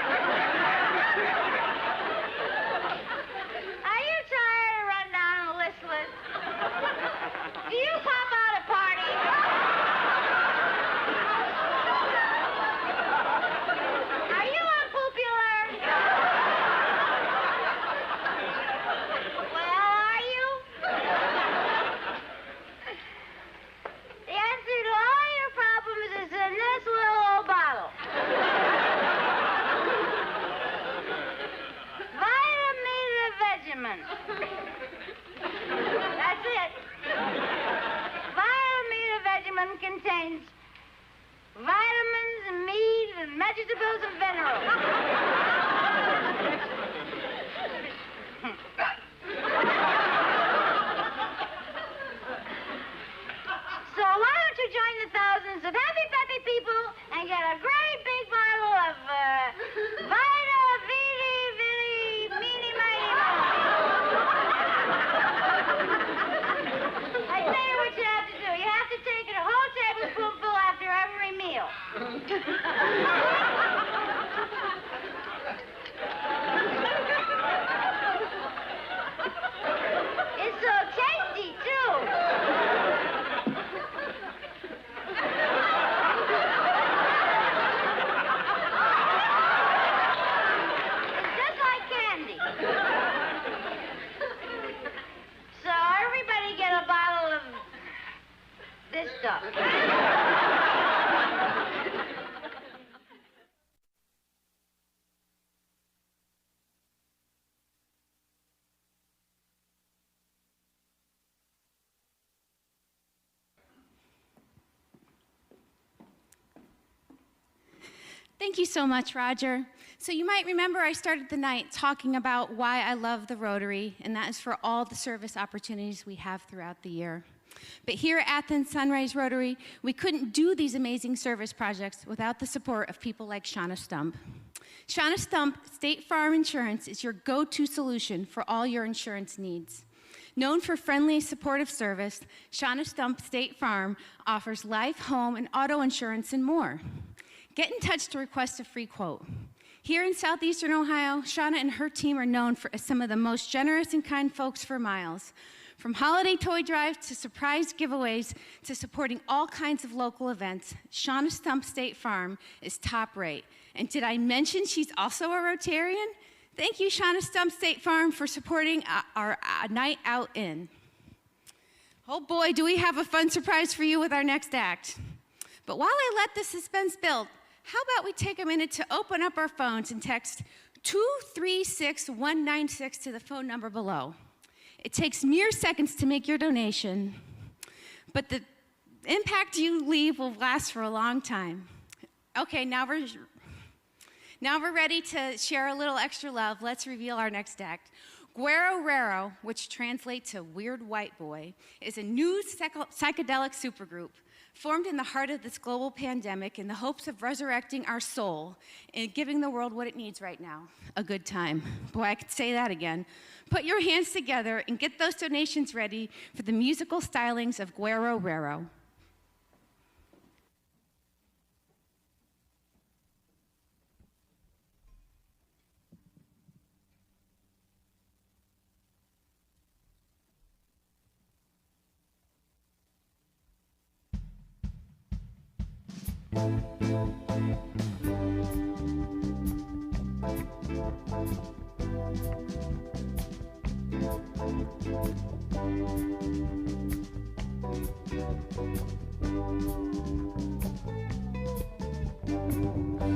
Are you tired of run down and listless? Do you pop out at parties? Are you unpopular? Well, are you? principles of veneral. So why don't you join the thousands of happy, peppy people and get a great big bottle of Vita, Vidi, Vili, Meeny, Mighty, Mo. I tell you what you have to do. You have to take it a whole tablespoonful after every meal. It's so tasty, too. It's just like candy. So everybody get a bottle of this stuff. Thank you so much, Roger. So you might remember I started the night talking about why I love the Rotary, and that is for all the service opportunities we have throughout the year. But here at Athens Sunrise Rotary, we couldn't do these amazing service projects without the support of people like Shauna Stump. Shauna Stump State Farm Insurance is your go-to solution for all your insurance needs. Known for friendly, supportive service, Shauna Stump State Farm offers life, home, and auto insurance and more. Get in touch to request a free quote. Here in southeastern Ohio, Shauna and her team are known for some of the most generous and kind folks for miles. From holiday toy drives to surprise giveaways to supporting all kinds of local events, Shauna Stump State Farm is top rate. And did I mention she's also a Rotarian? Thank you, Shauna Stump State Farm, for supporting our night out in. Oh boy, do we have a fun surprise for you with our next act. But while I let the suspense build, how about we take a minute to open up our phones and text 236196 to the phone number below. It takes mere seconds to make your donation, but the impact you leave will last for a long time. Okay, now we're ready to share a little extra love. Let's reveal our next act. Guero Raro, which translates to Weird White Boy, is a new psychedelic supergroup formed in the heart of this global pandemic in the hopes of resurrecting our soul and giving the world what it needs right now, a good time. Boy, I could say that again. Put your hands together and get those donations ready for the musical stylings of Guero Raro.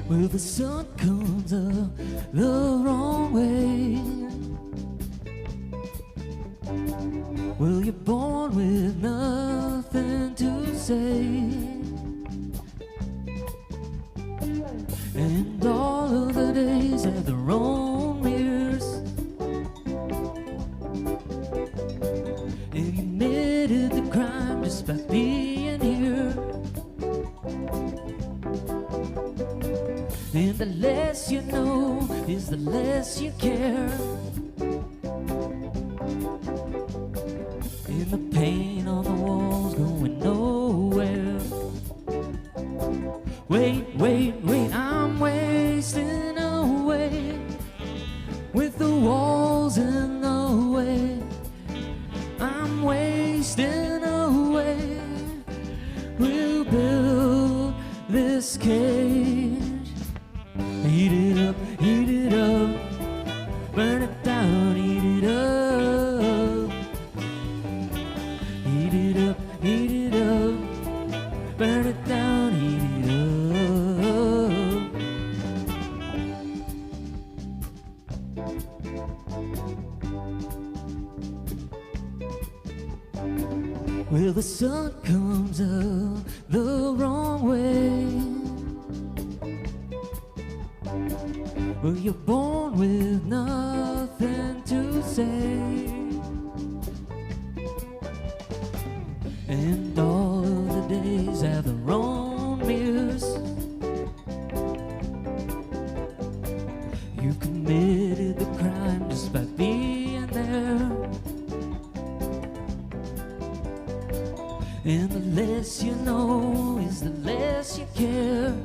Well, the sun comes up the wrong way. Well, you're born with nothing to say, and all of the days have their own mirrors. And you admitted the crime just by being here. And the less you know is the less you care. And the paint on the walls going nowhere. Wait, wait, wait, I'm wasting away with the walls in the way. I'm wasting away. We'll build this cage. Heat it up, burn it down, heat it up. Heat it up, burn it down, heat it up. Well, the sun comes up the wrong way. Well, you're born with nothing to say, and all of the days have their own mirrors. You committed the crime just by being there, and the less you know is the less you care.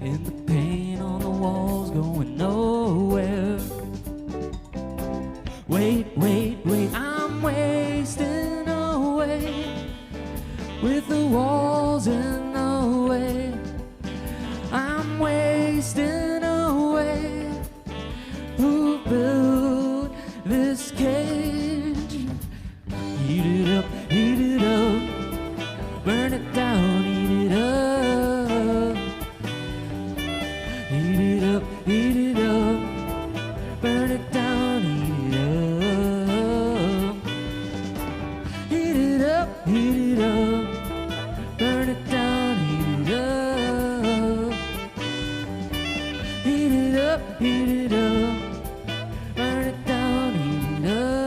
And the paint on the walls going nowhere. Wait, wait, wait, I'm wasting away with the walls in the way. I'm wasting away. Who built this cage? Heat it up, burn it down, eat it up. Heat it up, burn it down, eat it up. Heat it up, burn it down, eat it up. Heat it up, burn it down, eat it up.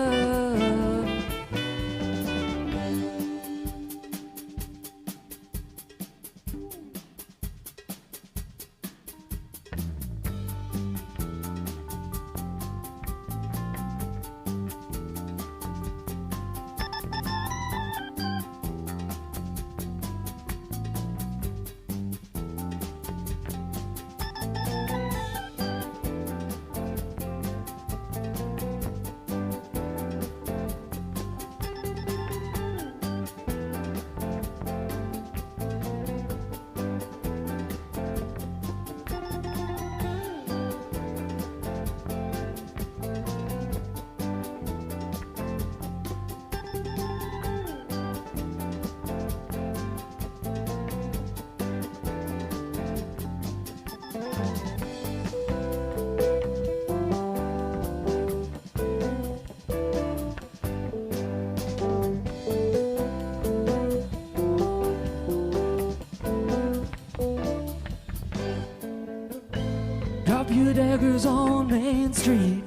Drop your daggers on Main Street.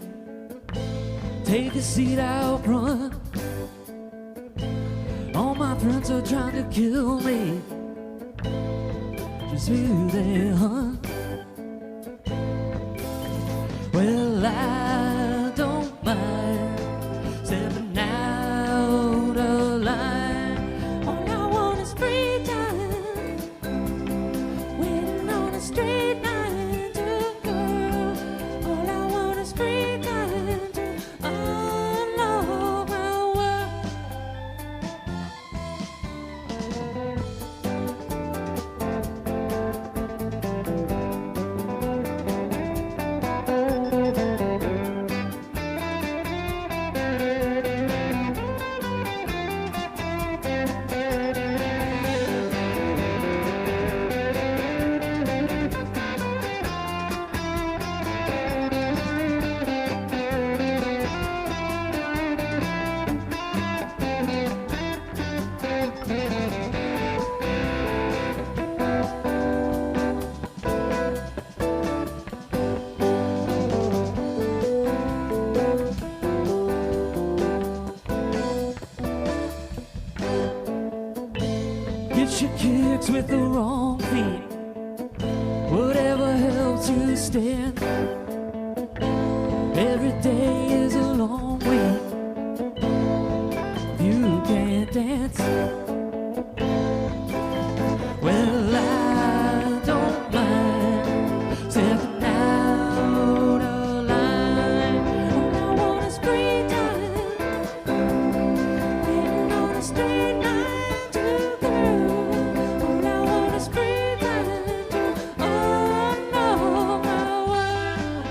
Take a seat out front. All my friends are trying to kill me. Just who they hunt. Well, I don't mind stepping out of line. All I want is free time, waiting on a straight line to girl. All I want is free time to unlock my world. Get your kicks with the wrong feet. Whatever helps you stand. Every day is a long week. You can't dance. Well, I don't mind stepping out of line. All I want is free time, waiting on a straight line to girl. All I want is free time to unlock my world.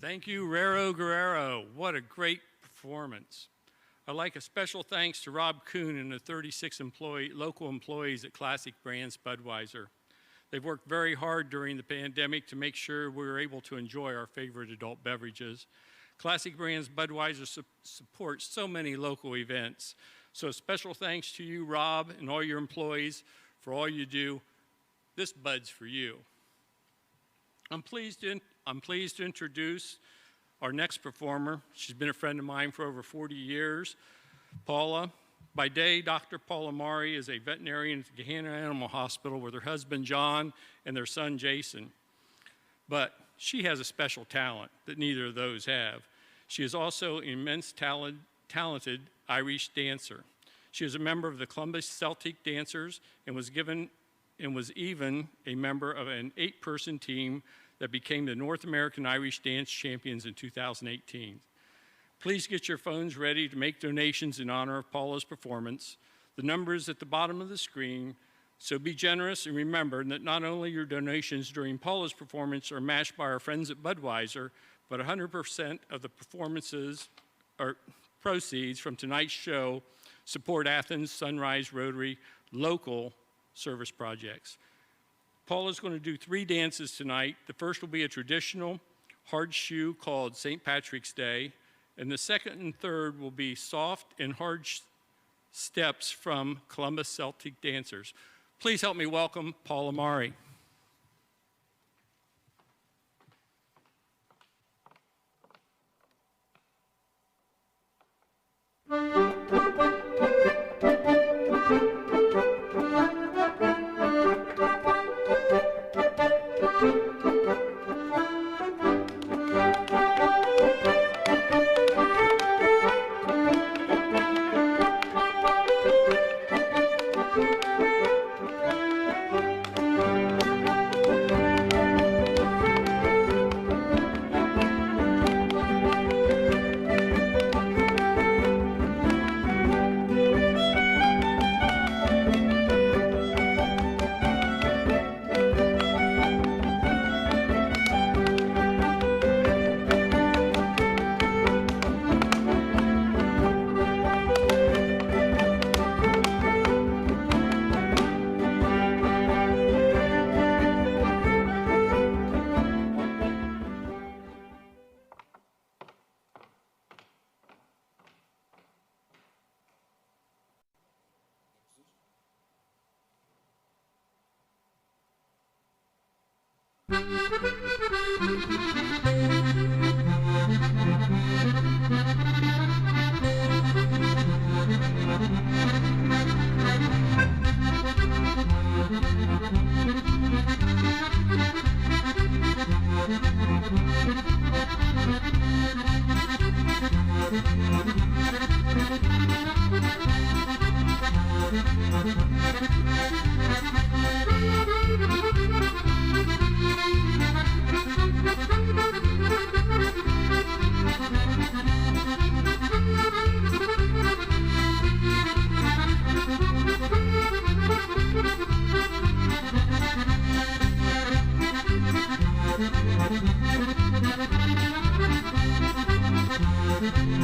Thank you, Rero Guerrero. What a great performance. I'd like a special thanks to Rob Kuhn and the 36 local employees at Classic Brands Budweiser. They've worked very hard during the pandemic to make sure we were able to enjoy our favorite adult beverages. Classic Brands Budweiser supports so many local events. So special thanks to you, Rob, and all your employees for all you do. This Bud's for you. I'm pleased to introduce our next performer. She's been a friend of mine for over 40 years, Paula. By day, Dr. Paula Mari is a veterinarian at the Gahanna Animal Hospital with her husband, John, and their son, Jason. But she has a special talent that neither of those have. She is also an immense talented Irish dancer. She is a member of the Columbus Celtic Dancers and was even a member of an 8-person team that became the North American Irish Dance Champions in 2018. Please get your phones ready to make donations in honor of Paula's performance. The number is at the bottom of the screen, so be generous and remember that not only your donations during Paula's performance are matched by our friends at Budweiser, but 100% of the performances or proceeds from tonight's show support Athens Sunrise Rotary local service projects. Paula's going to do 3 dances tonight. The first will be a traditional hard shoe called St. Patrick's Day, and the second and third will be soft and hard steps from Columbus Celtic Dancers. Please help me welcome Paula Mari.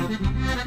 Thank you.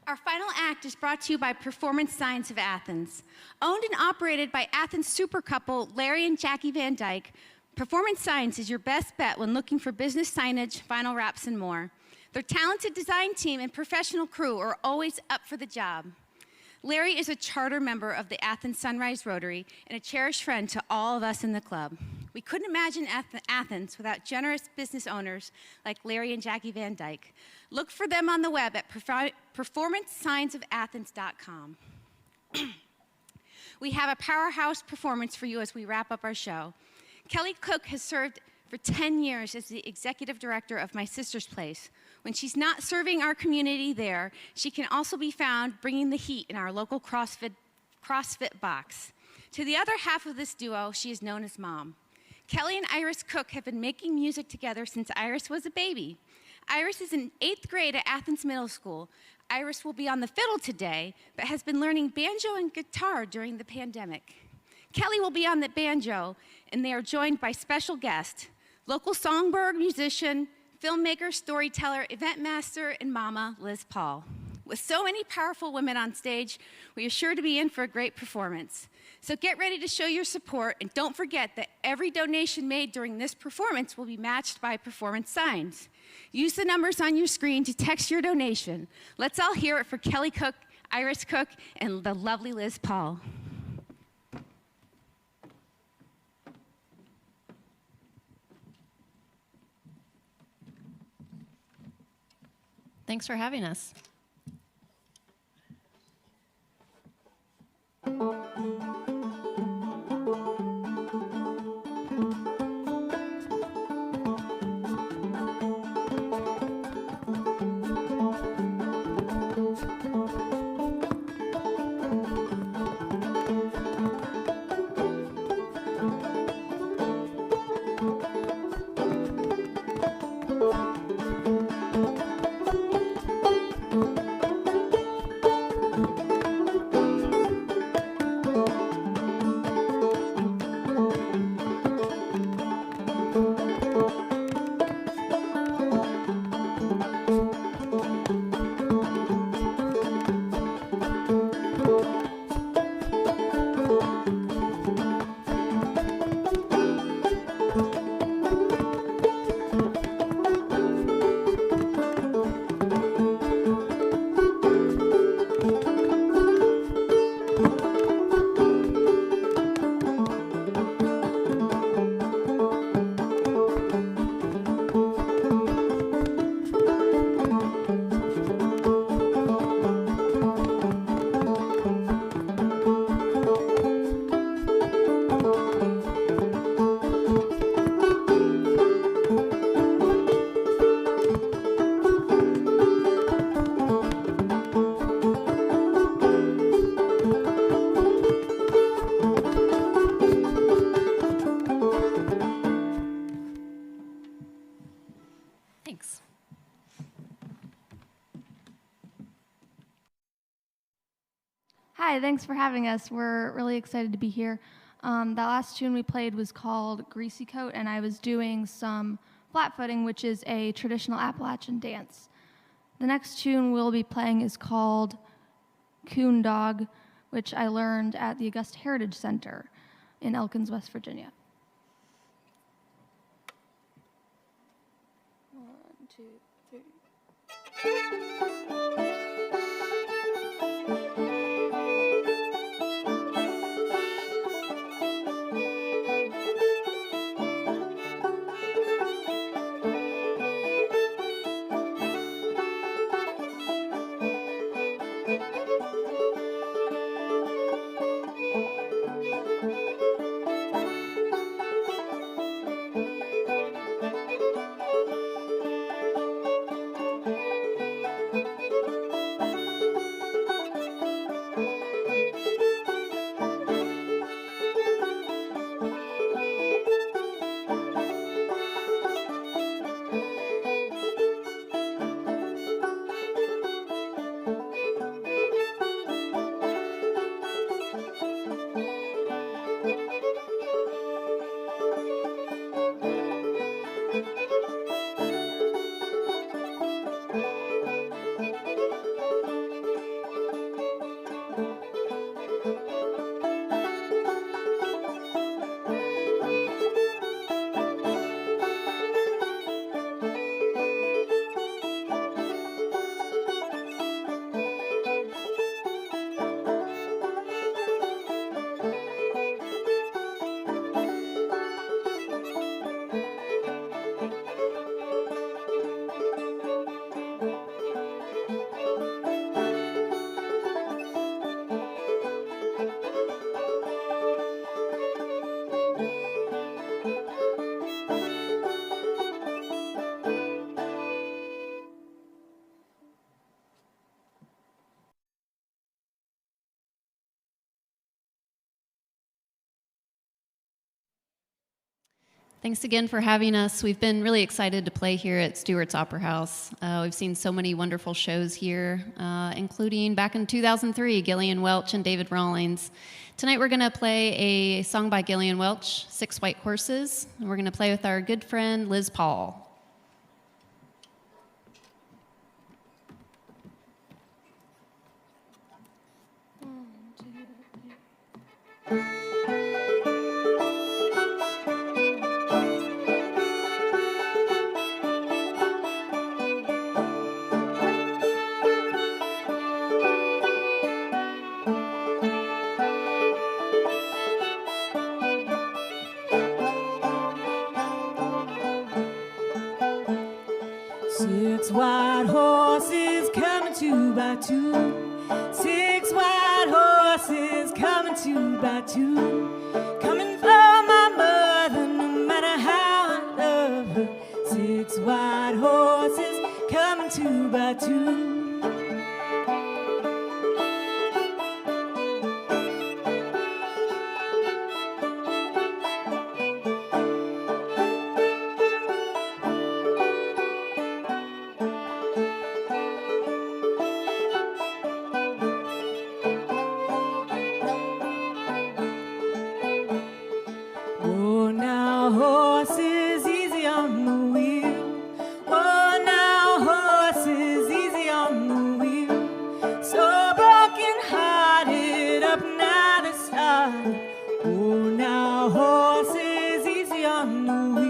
Our final act is brought to you by Performance Signs of Athens. Owned and operated by Athens super couple Larry and Jackie Van Dyke, Performance Signs is your best bet when looking for business signage, vinyl wraps, and more. Their talented design team and professional crew are always up for the job. Larry is a charter member of the Athens Sunrise Rotary and a cherished friend to all of us in the club. We couldn't imagine Athens without generous business owners like Larry and Jackie Van Dyke. Look for them on the web at performancesignsofathens.com. We have a powerhouse performance for you as we wrap up our show. Kelly Cook has served for 10 years as the executive director of My Sister's Place. When she's not serving our community there, she can also be found bringing the heat in our local CrossFit box. To the other half of this duo, she is known as Mom. Kelly and Iris Cook have been making music together since Iris was a baby. Iris is in 8th grade at Athens Middle School. Iris will be on the fiddle today, but has been learning banjo and guitar during the pandemic. Kelly will be on the banjo, and they are joined by special guest, local songbird musician, filmmaker, storyteller, event master, and mama, Liz Paul. With so many powerful women on stage, we are sure to be in for a great performance. So get ready to show your support, and don't forget that every donation made during this performance will be matched by Performance Signs. Use the numbers on your screen to text your donation. Let's all hear it for Kelly Cook, Iris Cook, and the lovely Liz Paul. Thanks for having us. Thanks. Hi, thanks for having us. We're really excited to be here. That last tune we played was called Greasy Coat, and I was doing some flat-footing, which is a traditional Appalachian dance. The next tune we'll be playing is called Coon Dog, which I learned at the Augusta Heritage Center in Elkins, West Virginia. 1, 2, 3. Thanks again for having us. We've been really excited to play here at Stewart's Opera House. We've seen so many wonderful shows here, including back in 2003, Gillian Welch and David Rawlings. Tonight we're going to play a song by Gillian Welch, Six White Horses, and we're going to play with our good friend Liz Paul. Six white horses coming two by two. Six white horses coming two by two. Coming for my mother, no matter how I love her. Six white horses coming two by two. Oh, now horses, easy on the wheel. Oh, now horses, easy on the wheel. So broken hearted, up now they start. Oh, now horses, easy on the wheel.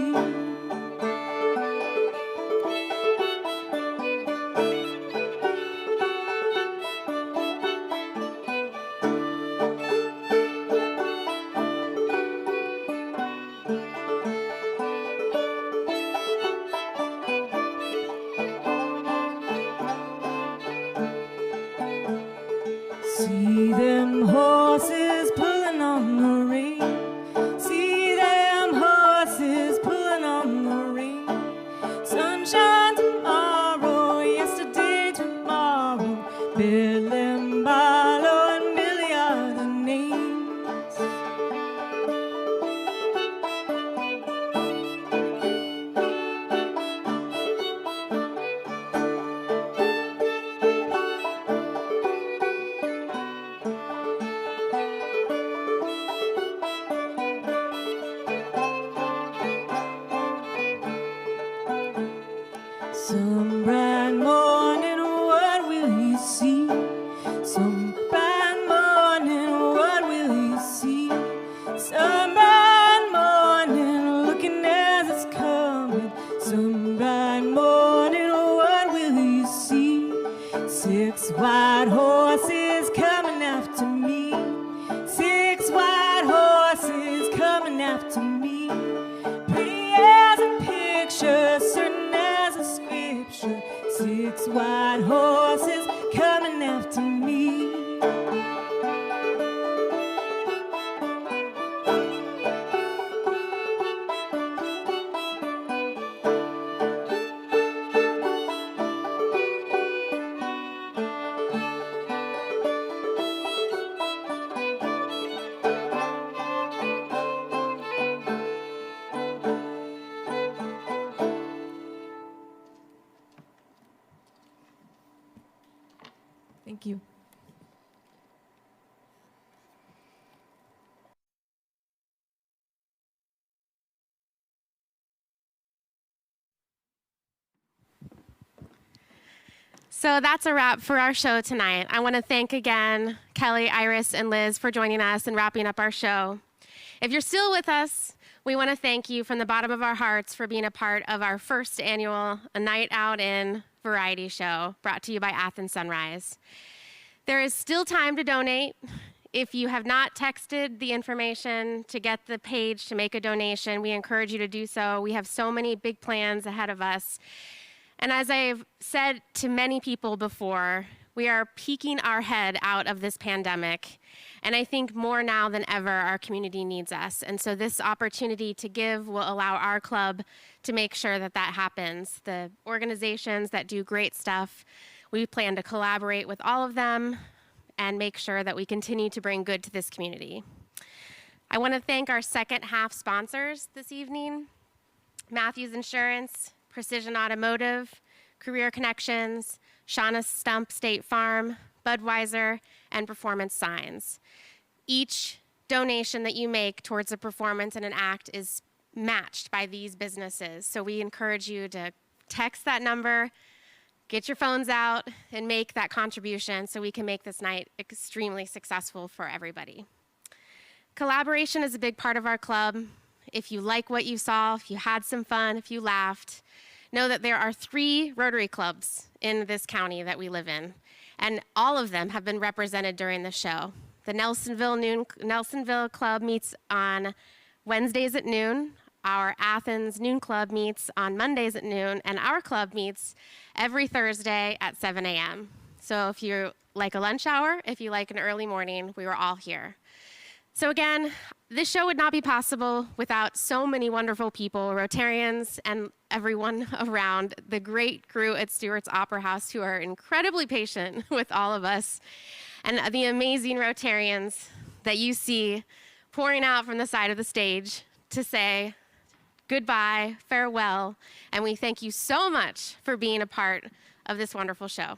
See them horses pulling on the rein. See them horses pulling on the rein. Sunshine tomorrow, yesterday tomorrow. Bill and Barlow and Billy are the names. Some bright morning, what will you see? Some bright morning, what will you see? Some bright morning, looking as it's coming. Some bright morning, what will you see? Six white horses coming after me. Six white horses coming after me. Pretty as a picture, certain as a scripture. Six white horses coming after me. Thank you. So that's a wrap for our show tonight. I want to thank again Kelly, Iris, and Liz for joining us and wrapping up our show. If you're still with us, we want to thank you from the bottom of our hearts for being a part of our first annual A Night Out In variety show brought to you by Athens Sunrise. There is still time to donate. If you have not texted the information to get the page to make a donation, we encourage you to do so. We have so many big plans ahead of us. And as I've said to many people before, we are peeking our head out of this pandemic. And I think more now than ever, our community needs us. And so this opportunity to give will allow our club to make sure that that happens. The organizations that do great stuff, we plan to collaborate with all of them and make sure that we continue to bring good to this community. I want to thank our second half sponsors this evening. Matthews Insurance, Precision Automotive, Career Connections, Shauna Stump State Farm, Budweiser, and Performance Signs. Each donation that you make towards a performance in an act is matched by these businesses. So we encourage you to text that number, get your phones out, and make that contribution so we can make this night extremely successful for everybody. Collaboration is a big part of our club. If you like what you saw, if you had some fun, if you laughed, know that there are 3 Rotary clubs in this county that we live in, and all of them have been represented during the show. The Nelsonville Club meets on Wednesdays at noon. Our Athens Noon Club meets on Mondays at noon, and our club meets every Thursday at 7 a.m. So if you like a lunch hour, if you like an early morning, we were all here. So again, this show would not be possible without so many wonderful people, Rotarians and everyone around, the great crew at Stewart's Opera House who are incredibly patient with all of us, and the amazing Rotarians that you see pouring out from the side of the stage to say goodbye, farewell, and we thank you so much for being a part of this wonderful show.